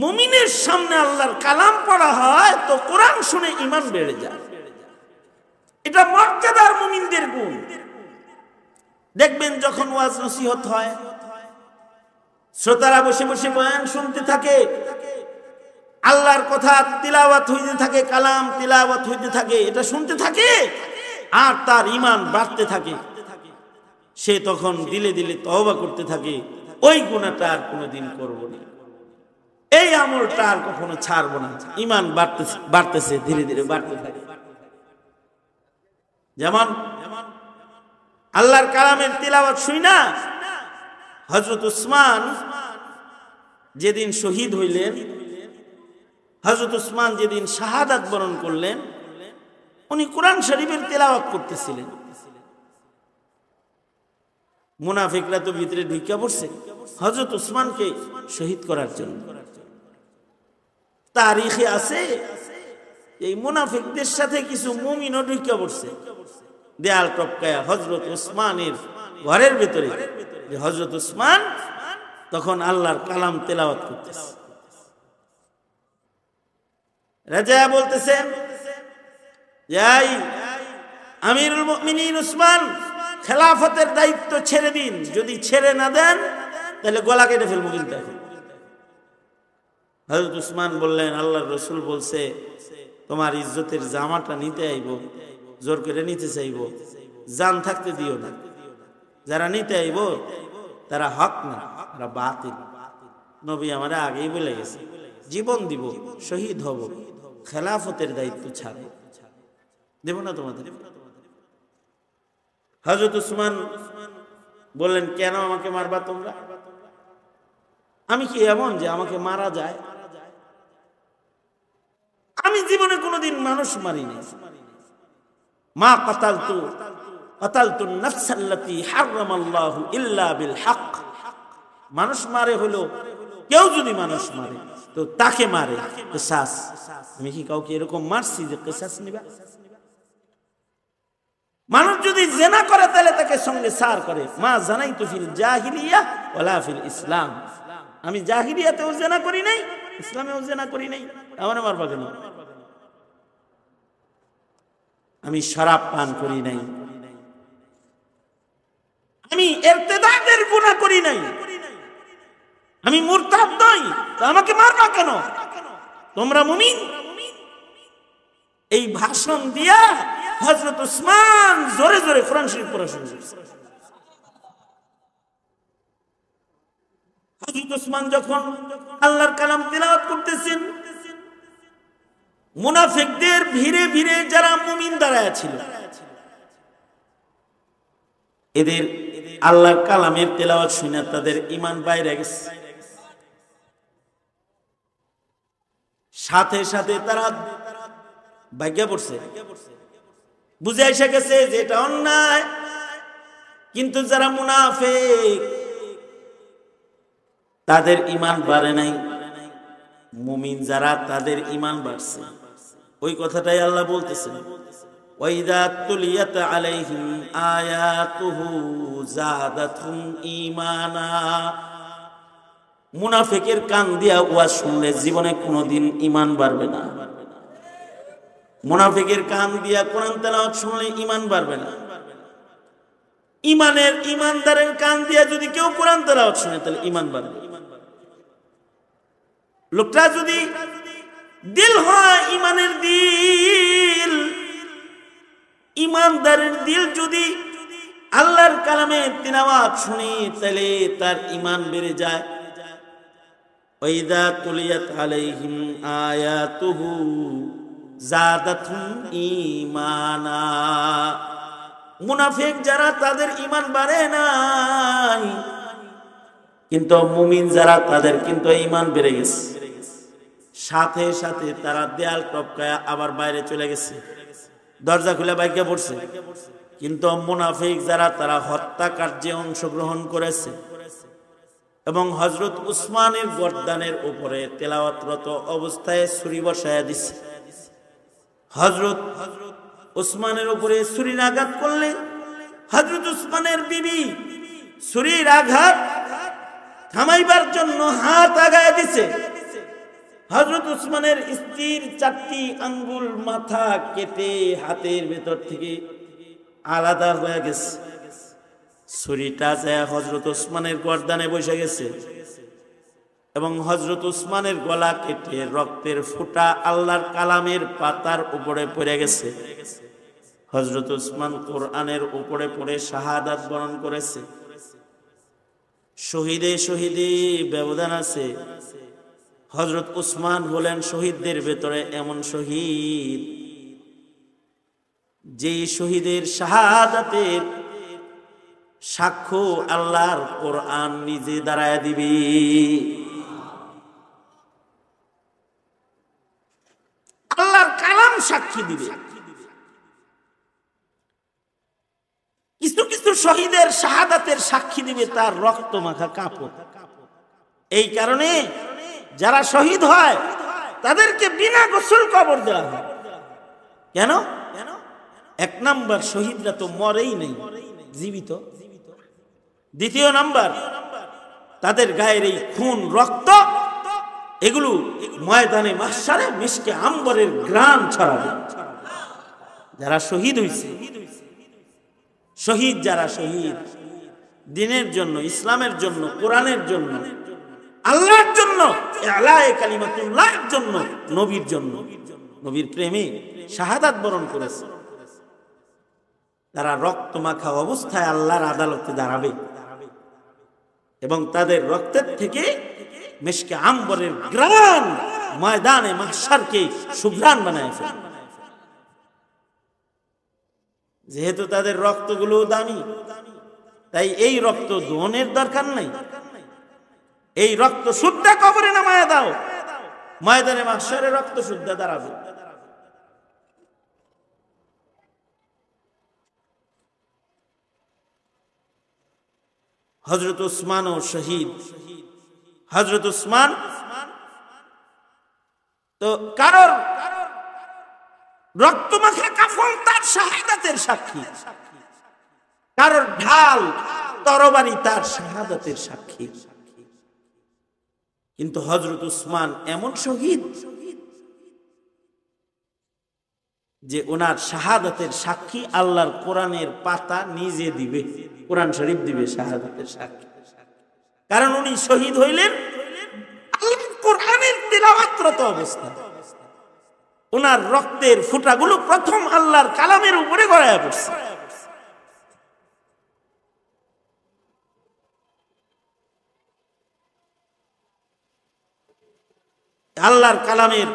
মুমিনের সামনে আল্লাহর কালাম পড়া হয় তো কোরআন শুনে ঈমান বেড়ে যায়। এটা মর্যাদার মুমিনদের গুণ। দেখবেন যখন ওয়াজ নসিহত হয়, শ্রোতারা বসে বসে বয়ান শুনতে থাকে, আল্লাহর কথা তিলাওয়াত হইতে থাকে, কালাম তিলাওয়াত হইতে থাকে, এটা শুনতে থাকে আর তার ঈমান বাড়তে থাকে। সে তখন দিলে দিলে তওবা করতে থাকে, ওই গুনাহটা আর কোনোদিন করব না, এই আমলটা আর কখনো ছাড়বো না। ঈমান বাড়তেছে ধীরে ধীরে বাড়তে থাকে। যেমন আল্লাহর কালামের তিলাওয়াত শুই না, হযরত উসমান যেদিন শহীদ হইলেন, হযরত উসমান যেদিন শাহাদাত বরণ করলেন, উনি কোরআন শরীফের তিলাওয়াত করতেছিলেন। মুনাফিকরা তো ভিতরে ঢুকে পড়ছে হযরত উসমানকে শহীদ করার জন্য। তারিখে আছে এই মুনাফিকদের সাথে কিছু মুমিনও ঢুকে পড়ছে দেয়াল টপকায়া হযরত উসমানের ঘরের ভিতরে। যে হযরত উসমান তখন আল্লাহর কালাম তেলাওয়াত করতেছে, রাজা বলতেছেন, যাই আমিরুল মুমিনিন উসমান, খেলাফতের দায়িত্ব ছেড়ে দিন, যদি ছেড়ে না দেন তাহলে গলা কেটে ফেলবো। কিন্তু এখন হযরত উসমান বললেন, আল্লাহর রাসূল বলছে তোমার ইজ্জতের জামাটা নিতে আইব, জোর করে নিতে চাইব, জান থাকতে দিও না। যারা নিতে আইব তারা হক না, তারা বাতিল। নবী আমারে আগেই বলে গেছে, জীবন দিব, শহীদ হব, খেলাফতের দায়িত্ব ছাড়ব, দেব না তোমাদের। হযরত উসমান বললেন, কেন আমাকে মারবা তোমরা? আমি কি এমন যে আমাকে মারা যায়? আমি জীবনে কোনোদিন মানুষ মারিনি। মা কাতালতু নাফসাল্লাতী হারামাল্লাহু ইল্লা বিল হক। মানুষ মারে হলো, কেউ যদি মানুষ মারে তো তাকে মারে কিসাস। আমি কি কাউকে এরকম মারছি যে কিসাস নিবা? মানুষ যদি জিনা করে তাহলে তাকে সঙ্গে সার করে। মা জানাইতু ফিল জাহিলিয়া ওয়ালা ফিল ইসলাম। আমি জাহিলিয়াতেও জিনা করি নাই, ইসলামেও জিনা করি নাই, আমার মারবা কেন? আমি শরাব পান করি নাই, আমি ইরতিদাদের গুনাহ করি নাই, আমি মুরতাদ নই, তো আমাকে মারবা কেন, তোমরা মুমিন। এই ভাষণ দিয়া হযরত উসমান জোরে জোরে কোরআন শরীফ পড়া শুরু করেছে। হযরত উসমান যখন আল্লাহর কালাম তিলাওয়াত করতেছেন, মুনাফিকদের ভিড়ে ভিড়ে যারা মুমিন দাঁড়ায় ছিল, এদের আল্লাহর কালামের তেলাওয়াত শুনে তাদের ঈমান বাইরে গেছে। সাথে সাথে তারা ভাগ্যা পড়ছে, বুঝে এসে গেছে যে এটা অন্যায়। কিন্তু যারা মুনাফিক তাদের ঈমান বাড়ে নাই, মুমিন যারা তাদের ঈমান বাড়ছে। ওই কথাটাই আল্লাহ বলতেছেন, ওয়াইদা তুলিয়াত আলাইহিম আয়াতুহু যাদাতুহুম ঈমানা। মুনাফিকের কান দিয়া ওয়াজ শুনলে জীবনে কোনোদিন ঈমান বাড়বে না। মুনাফিকের কান দিয়া কোরআন তেলাওয়াত শুনলে ঈমান বাড়বে না। ঈমানদারের কান দিয়া যদি কেউ কোরআন তেলাওয়াত শুনে তাহলে ঈমান বাড়বে। লোকটা যদি দিল হয় ঈমানের দিল, ঈমানদারের দিল যদি আল্লাহর কালামের তিলাওয়াত শুনে তাহলে তার ঈমান বেড়ে যায়। ওয়াইদা তুলিয়াত আলাইহিম আয়াতুহু যাদাতুহুম ঈমানা। মুনাফিক যারা তাদের ঈমান বাড়ে নাই, কিন্তু মুমিন যারা তাদের কিন্তু ঈমান বেড়ে গেছে। সাথে সাথে তারা দেয়াল টপকায়া আবার বাইরে চলে গেছে, দরজা খুলে বাইকে পড়ছে। কিন্তু মুনাফিক যারা তারা হত্যাকার্যে অংশগ্রহণ করেছে এবং হযরত উসমানের গর্দানের উপরে তেলাওয়াতরত অবস্থায় ছুরি বসায়া দিছে। হযরত উসমানের উপরে ছুরির আঘাত করলে হযরত উসমানের বিবি ছুরির আঘাত থামাইবার জন্য হাত আগায় দিছে। হযরত উসমানের স্ত্রীর 4টি আঙ্গুল মাথা কেটে হাতের ভেতর থেকে আলাদা হয়ে গেছে। ছুরিটা যায় হযরত উসমানের গর্দানে বসে গেছে এবং হযরত উসমানের গলা কেটে রক্তের ফোঁটা আল্লাহর কালামের পাতার উপরে পড়ে গেছে। হযরত উসমান কোরআনের উপরে পড়ে শাহাদাত বরণ করেছে। শহীদে শহীদে ব্যবধান আছে। হযরত উসমান হলেন শহীদদের ভেতরে এমন শহীদ যে শহীদের শাহাদাতের সাক্ষ্য আল্লাহর কোরআন নিজে দাঁড়ায় দিবে। আল্লাহর কালাম সাক্ষী দিবে। কিছু কিছু শহীদের শাহাদাতের সাক্ষী দিবে তার রক্ত মাখা কাপড়। এই কারণে যারা শহীদ হয় তাদেরকে বিনা গোসল কবর দেওয়া হয়। কেন? 1 নাম্বার, শহীদরা তো মরেই নেই, জীবিত। 2 নাম্বার, তাদের গায়ের এই খুন রক্ত এগুলো ময়দানে মাহশারে মিশকে আম্বরের ঘ্রাণ ছড়াবে। যারা শহীদ হয়েছে, শহীদ যারা শহীদ দ্বীনের জন্য, ইসলামের জন্য, কোরআনের জন্য, আল্লাহর জন্য, আলায়ে কালিমাতুল্লাহর জন্য, নবীর জন্য, নবীর প্রেমে শাহাদাত বরণ করেছে, তারা রক্ত মাখা অবস্থায় আল্লাহর আদালতে দাঁড়াবে এবং তাদের রক্তের থেকে মিশকে আম্বরের ঘ্রাণ ময়দানে মাহশারকে সুঘ্রাণ বানায় ফেলবে। যেহেতু তাদের রক্তগুলো দামি, তাই এই রক্ত দহনের দরকার নাই। এই রক্ত শুদ্ধ কবরে নামায়া দাও, ময়দানে মাহশারে রক্ত শুদ্ধ দাঁড়াবে। হযরত উসমান ও শহীদ। হযরত উসমান তো কারোর রক্তমাখা কাফন তার শাহাদাতের সাক্ষী, কারোর ঢাল তরবারি তার শাহাদাতের সাক্ষী। কিন্তু হযরত উসমান এমন শহীদ যে ওনার শাহাদাতের সাক্ষী আল্লাহর কোরআনের পাতা নিজে দিবে, কোরআন শরীফ দিবে শাহাদাতের সাক্ষী। কারণ উনি শহীদ হইলেন তেলাওয়াতরত অবস্থা ওনার রক্তের ফুটাগুলো প্রথম আল্লাহর কালামের উপরে গড়ায়া পড়ছে। আল্লাহর কালামের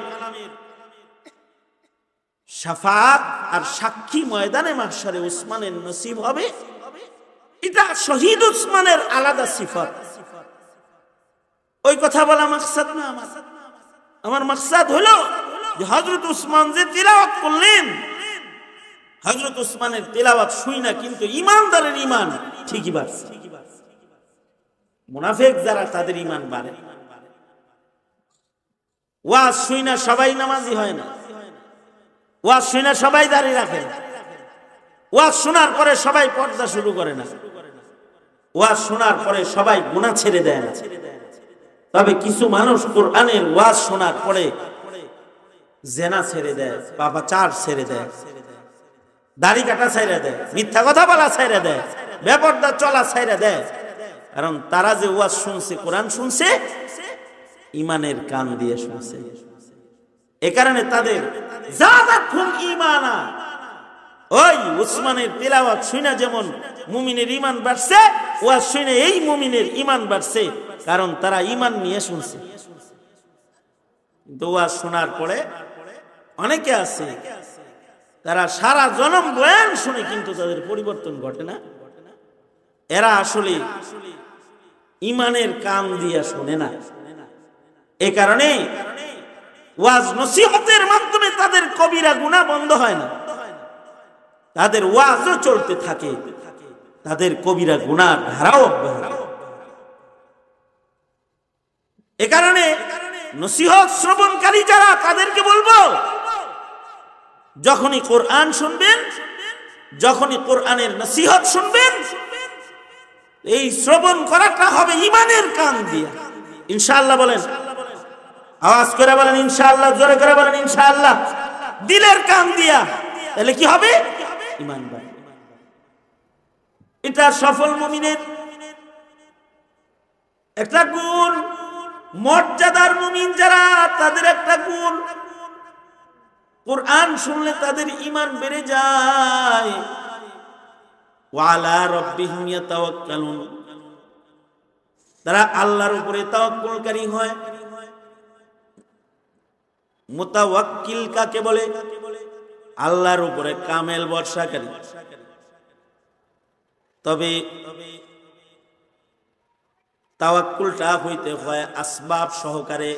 শাফাত আর সাক্ষী ময়দানে মাহশারে উসমানের নসিব হবে, এটা শহীদ উসমানের আলাদা সিফাত। ওই কথা বলা মাকসাদ না আমার মাকসাদ হলো যে হযরত উসমান যে তিলাওয়াত করলেন, হযরত উসমানের তিলাওয়াত শুই না কিন্তু ঈমানদারের ঈমান ঠিকই বাড়ছে। মুনাফিক যারা তাদের ঈমান বাড়ে। ওয়াজ শুই না সবাই নামাজি হয় না, ওয়াজ শুই না সবাই দাঁড়িয়ে রাখে না, ওয়াজ শোনার পরে সবাই পর্দা শুরু করে না, ওয়াজ শোনার পরে সবাই গুনাহ ছেড়ে দেয় না। তবে কিছু মানুষ কোরআনের ওয়াজ শোনার পরে জেনা ছেড়ে দেয়, পাপাচার ছেড়ে দেয়, দাড়ি কাটা ছেড়ে দেয়, মিথ্যা কথা বলা ছেড়ে দেয়, বেপরদা চলা ছেড়ে দেয়। কারণ তারা যে ওয়াজ শুনছে, কোরআন শুনছে, ইমানের কান দিয়ে শুনছে। এ কারণে তাদের যাদাতহুম ঈমানা, ওই উসমানের তিলাওয়াত শুনে যেমন মুমিনের ঈমান বাড়ছে, ওয়াজ শুনে এই মুমিনের ঈমান বাড়ছে, কারণ তারা ঈমান নিয়ে শুনছে। কিন্তু ওয়াজ শোনার পরে অনেকে আছে তারা সারা জনম বয়ান শুনে কিন্তু তাদের পরিবর্তন ঘটে না। এরা আসলে ঈমানের কান দিয়ে শুনে না। এ কারণে ওয়াজ নসিহতের মাধ্যমে তাদের কবিরা গুনাহ বন্ধ হয় না, তাদের ওয়াজও চলতে থাকে, তাদের কবিরা গুনাহ ধারাও অব্যাহত। এ কারণে নসিহত শ্রবণকারী যারা, তাদেরকে বলবো যখনই কোরআন শুনবেন, যখনই কোরআনের নসিহত শুনবেন, এই শ্রবণ করাটা হবে ঈমানের কান দিয়ে। ইনশাআল্লাহ বলেন, আওয়াজ করে বলেন ইনশাআল্লাহ, জোরে করে বলেন ইনশাআল্লাহ, দিলের কান দিয়া। তাহলে কি হবে? ঈমান বাড়বে। এটা সফল মুমিনের একটা গুণ, মর্যাদার মুমিন যারা, তাদের একটা গুণ, কোরআন শুনলে তাদের ঈমান বেড়ে যায়। ওয়া আলা রাব্বিহিম ইয়াতাওয়াক্কালুন, তারা আল্লাহর উপরে তাওয়াক্কুলকারী হয়। মুতাওয়াক্কিল কাকে বলে? আল্লাহর উপরে কামেল ভরসাকারী। তবে তাওয়াক্কুলটা হইতে হয় আসবাব সহকারে।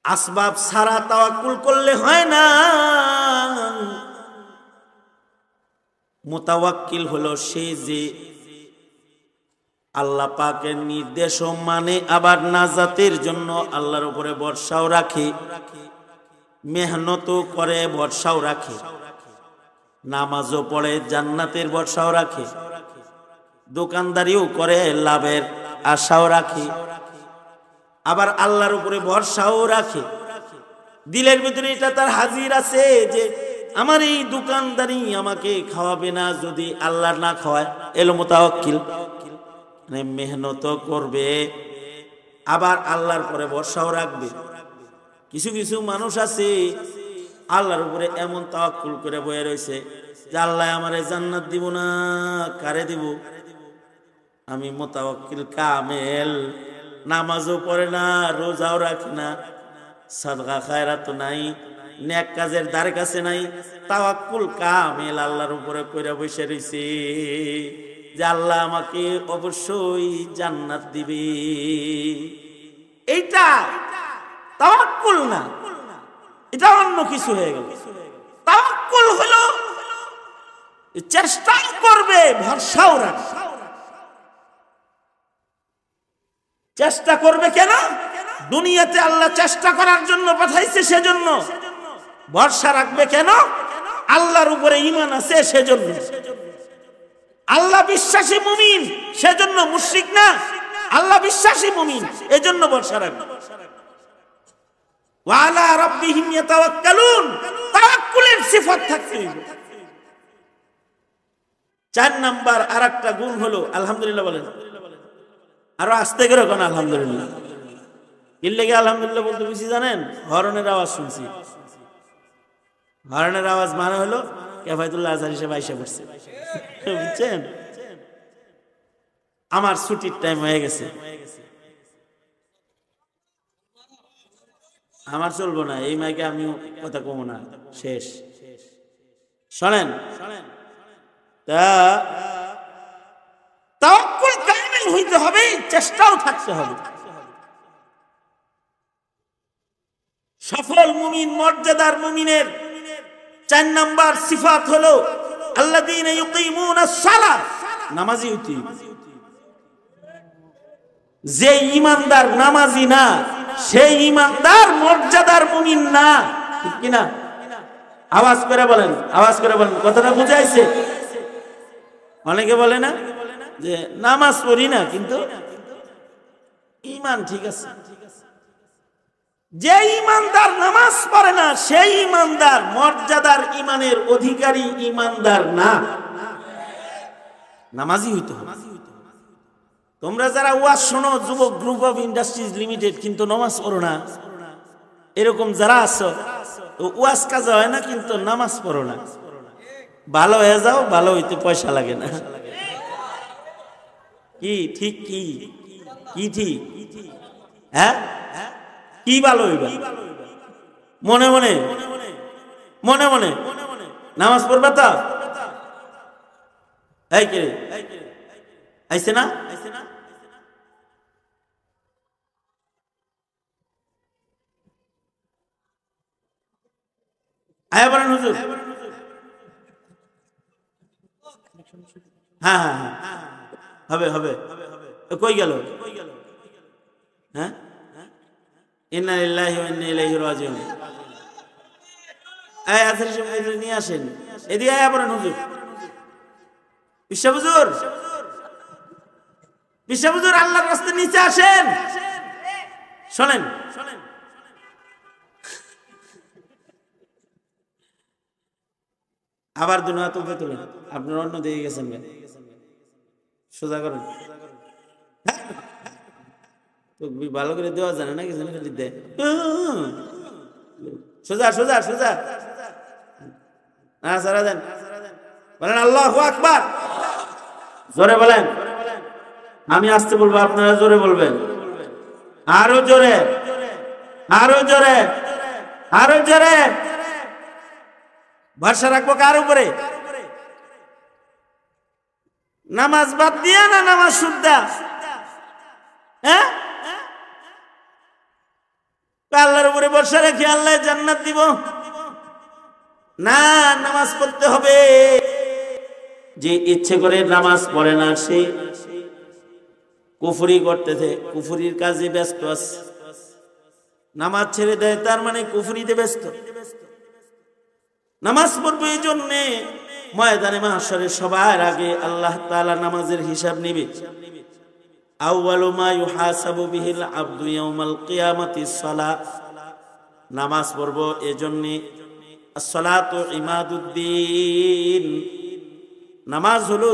আসবাব ছাড়া তাওয়াক্কুল করলে হয় না। মুতাওয়াক্কিল হলো সে যে আল্লাহ পাকের নির্দেশ মানে, আবার নাজাতের জন্য আল্লাহর উপরে ভরসাও রাখে, মেহনতও করে, ভরসাও রাখে, নামাজও পড়ে, জান্নাতের ভরসাও রাখে, দোকানদারিও করে, লাভের আশাও রাখে, আবার আল্লাহর উপরে ভরসাও রাখে। দিলের ভিতরে এটা তার হাজির আছে যে আমার এই দোকানদারি আমাকে খাওয়াবে না যদি আল্লাহ না খাওয়ায়। এলো মুতাওয়াক্কিল, মানে মেহনত করবে, আবার আল্লাহর উপরে ভরসাও রাখবে। কিছু কিছু মানুষ আছে আল্লাহর উপরে এমন তাওয়াক্কুল করে বয়ে রয়েছে যে আল্লাহ আমারে জান্নাত দিব না, কারে দিব? আমি মুতাওয়াক্কিল কামেল, নামাজও পড়ে না, রোজাও রাখে না, সাদকা খায়রাত নাই, নেক কাজের ধারে কাছে নাই, তাওয়াক্কুল কামেল আল্লাহর উপরে কইরা বসে রইছে যে আল্লাহ আমাকে অবশ্যই জান্নাত দিবে। এইটা তাওয়াক্কুল না, এটা অন্য কিছু হয়ে গেল। তাওয়াক্কুল হলো চেষ্টা করবে, ভরসাও রাখবে। চেষ্টা করবে কেন? দুনিয়াতে আল্লাহ চেষ্টা করার জন্য পাঠাইছে, সেজন্য। ভরসা রাখবে কেন? আল্লাহর উপরে ঈমান আছে সেজন্য। আল্লাহ বিশ্বাসী মুমিন সেজন্য, মুশরিক না। আল্লাহ বিশ্বাসী মুমিন এজন্য ভরসা রাখবে। ওয়া আলা রাব্বিহিম ইয়াতাওয়াক্কালুন, তাওয়াক্কুলের সিফাত থাকতে হবে। 4 নাম্বার আরেকটা গুণ হলো আলহামদুলিল্লাহ বলেন, আরো আস্তে করে কোন আলহামদুলিল্লাহ। ইল্লেগে আলহামদুলিল্লাহ বলতে বুঝি জানেন? হরনের আওয়াজ শুনছি। হরনের আওয়াজ মানে হলো কেফায়েতুল্লাহ আজহারী সাহেব আইসা পড়ছে, বুঝছেন? আমার ছুটির টাইম হয়ে গেছে, আমার চলবো না, এই মাইকে আমিও কথা কমো না, শেষ। শোনেন, তাওয়াক্কুল কামিল হইতে হবে, চেষ্টাও থাকতে হবে। সফল মুমিন, মর্যাদার মুমিনের 4 নাম্বার সিফাত হলো আল্লাযীনা ইউকিমুনাস সালাত, নামাজি হইতে। যে ঈমানদার নামাজি না, সেই ঈমানদার মর্যাদার মুমিন না, ঠিক কি না? আওয়াজ করে বলেন, আওয়াজ করে বলেন, কথাটা বুঝাইছে? অনেকে বলে না যে নামাজ পড়ি না কিন্তু ঈমান ঠিক আছে। যে ঈমানদার নামাজ পড়ে না, সেই ঈমানদার মর্যাদার ঈমানের অধিকারী ঈমানদার না, নামাজি হইতে হবে। তোমরা যারা ওয়াজ শোনো, যুবক গ্রুপ অফ ইন্ডাস্ট্রিজ লিমিটেড, কিন্তু নামাজ পড়ো না, এরকম যারা আছো, ওয়াজ কাজা হয় না কিন্তু নামাজ পড়ো না, ভালো হয়ে যাও, ভালো হইতে পয়সা লাগে না। কি ঠিক? কি কি ঠিক? হ্যাঁ, কি ভালো হইবা? মনে মনে মনে মনে নামাজ পড়বা তা? এই কে আইছে না? আয়া বলেন হুজুর। হ্যাঁ হ্যাঁ হ্যাঁ, হবে হবে। কই গেল? হ্যাঁ, ইন্না লিল্লাহি ওয়া ইন্না ইলাইহি রাজিউন। এই আজহারী সাহেব নিয়ে আসেন, এদিকে আয়া বলেন হুজুর। বিশ্বহুজুর, বিশ্বহুজুর, আল্লাহর রাস্তায় নিচে আসেন। শোনেন, আবার দুনিয়া তুলতে তুলেন, আপনার অন্য দিকে গেছেন, সোজা করেন। ভালো করে দেওয়া জানে না, কিছু খালি দেয়। সোজা সোজা সোজা, না সারা দেন, বলেন আল্লাহু আকবার। জোরে বলেন, আমি আসতে বলবো, আপনারা জোরে বলবেন, আরো জোরে, আরো জোরে, আরো জোরে। ভরসা রাখবো কার উপরে? নামাজ বাদ দিয়ে না নামাজ শুদ্ধা? হ্যাঁ, আল্লাহর উপরে ভরসা রেখে আল্লাহ জান্নাত দিব না, নামাজ পড়তে হবে। যে ইচ্ছে করে নামাজ পড়ে না, সে কুফরি করতেছে, কুফরির কাজে ব্যস্ত আছে। নামাজ ছেড়ে দেয়, তার মানে কুফরিতে ব্যস্ত। নামাজ পড়বে, এই জন্যে ময়দানে মাহশরে সবার আগে আল্লাহ তাআলা নামাজের হিসাব নিবে। আউয়ালু মা ইউহাসাবু বিহিল আবদু ইয়াউমাল কিয়ামাতিস সালাত। নামাজ পড়বো এজন্যে, as-সালাতু ইমাদুদ্দিন। নামাজ হলো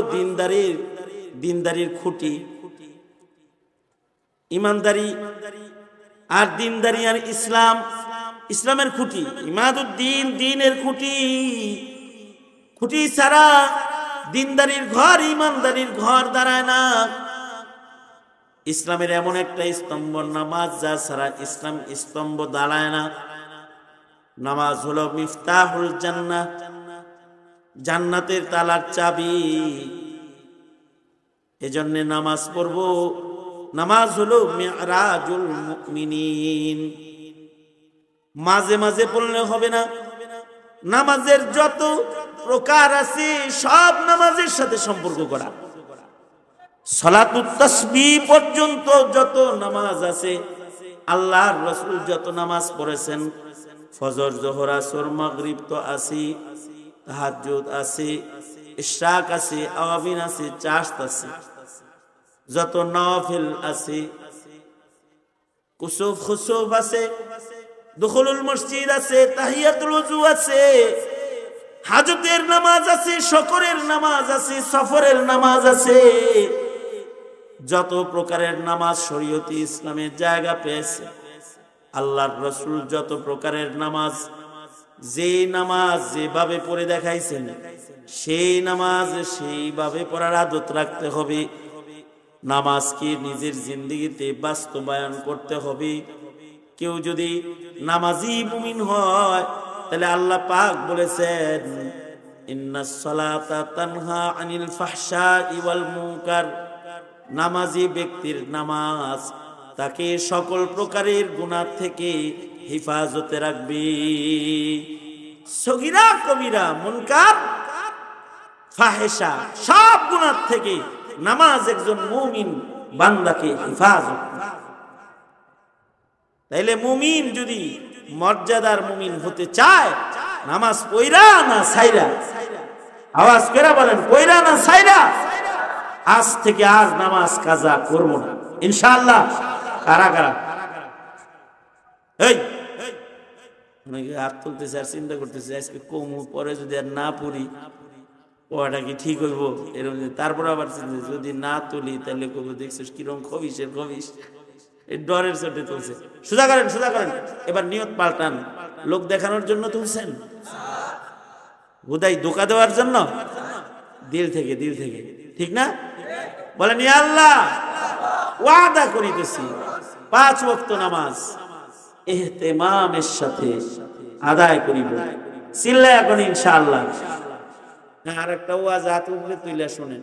দিনদারির খুঁটি। ইমানদারি আর দিনদারি আর ইসলামের খুঁটি। ইমাদুদ্দিন, দিনের খুঁটি। খুঁটি ছাড়া দিনদারির ঘর, ইমানদারির ঘর দাঁড়ায় না। ইসলামের এমন একটা স্তম্ভ নামাজ, যা ছাড়া ইসলাম স্তম্ভ দাঁড়ায় না। নামাজ হলো মিফতাহুল জান্নাহ, জান্নাতের তালার চাবি। এজন্য নামাজ পড়বো। নামাজ হলো মিরাজুল মুমিনিন। মাঝে মাঝে পড়লে হবে না। নামাজের যত প্রকার আছে সব নামাজের সাথে সম্পর্ক করা। সালাতুত তাসবিহ পর্যন্ত যত নামাজ আছে, আল্লাহর রাসূল যত নামাজ পড়েছেন, ফজর, যোহর, আসর, মাগরিব তো আছে, তাহাজ্জুদ আছে, ইশরাক আছে, আওয়াবিন আছে, চাশত আছে, যত নফল আছে, কুসুফ খুসুফ আছে, দুখুলুল মসজিদ আছে, তাহিয়াতুল ওযু আছে, হাজতের নামাজ আছে, শকরের নামাজ আছে, সফরের নামাজ আছে। যত প্রকারের নামাজ শরীয়তে ইসলামের জায়গা পেয়েছে, আল্লাহর রাসূল যত প্রকারের নামাজ, যে নামাজ যেভাবে পড়ে দেখাইছেন সেই নামাজ সেইভাবে পড়ার আদত রাখতে হবে। নামাজকে নিজের জিন্দেগিতে বাস্তবায়ন করতে হবে। কেউ যদি নামাজি মুমিন হয় তাহলে আল্লাহ পাক বলেছেন, ইন্নাস সালাতা তানহা আনিল ফাহশাই ওয়াল মুনকার। নামাজি ব্যক্তির নামাজ তাকে সকল প্রকারের গুনাহ থেকে হেফাজতে রাখবে। সগীরা কবিরা মুনকার ফাহেশা সব গুনাহ থেকে নামাজ একজন মুমিন বান্দাকে হেফাজত করে। তাইলে মুমিন যদি মর্যাদার মুমিন হতে চায়, নামাজ পয়রা না সাইরা? আওয়াজ করে বলেন, পয়রা না সাইরা? আজ থেকে আর নামাজ কাজা করব না ইনশাআল্লাহ। কারা কারা? এই অনেকে হাত তুলতেছে আর চিন্তা করতেছে আজকে কমু, পরে যদি আর না পড়ি পড়াটা কি ঠিক হইব এরকম। তারপর আবার চিন্তা, যদি না তুলি তাহলে কবু দেখছিস কিরকম খবিসের খবিস, এই ডরের চোটে তুলছে। সোজা করেন, সোজা করেন। এবার নিয়ত পাল্টান। লোক দেখানোর জন্য তুলছেন, হুদাই ধোঁকা দেওয়ার জন্য? দিল থেকে, দিল থেকে, ঠিক না? বলেন ইয়া আল্লাহ ওয়াদা করিতেছি 5 ওয়াক্ত নামাজ ইহতিমামের সাথে আদায় করিব। চিল্লা এখন ইনশাআল্লাহ। আর একটা ওয়াজ হাত উপরে তুইলা শুনেন।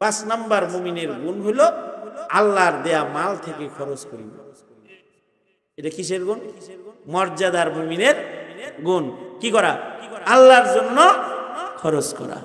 5 নাম্বার মুমিনের গুণ হলো আল্লাহর দেয়া মাল থেকে খরচ করিব। এটা কিসের গুণ? মর্যাদার মুমিনের গুণ। কি করা? আল্লাহর জন্য খরচ করা।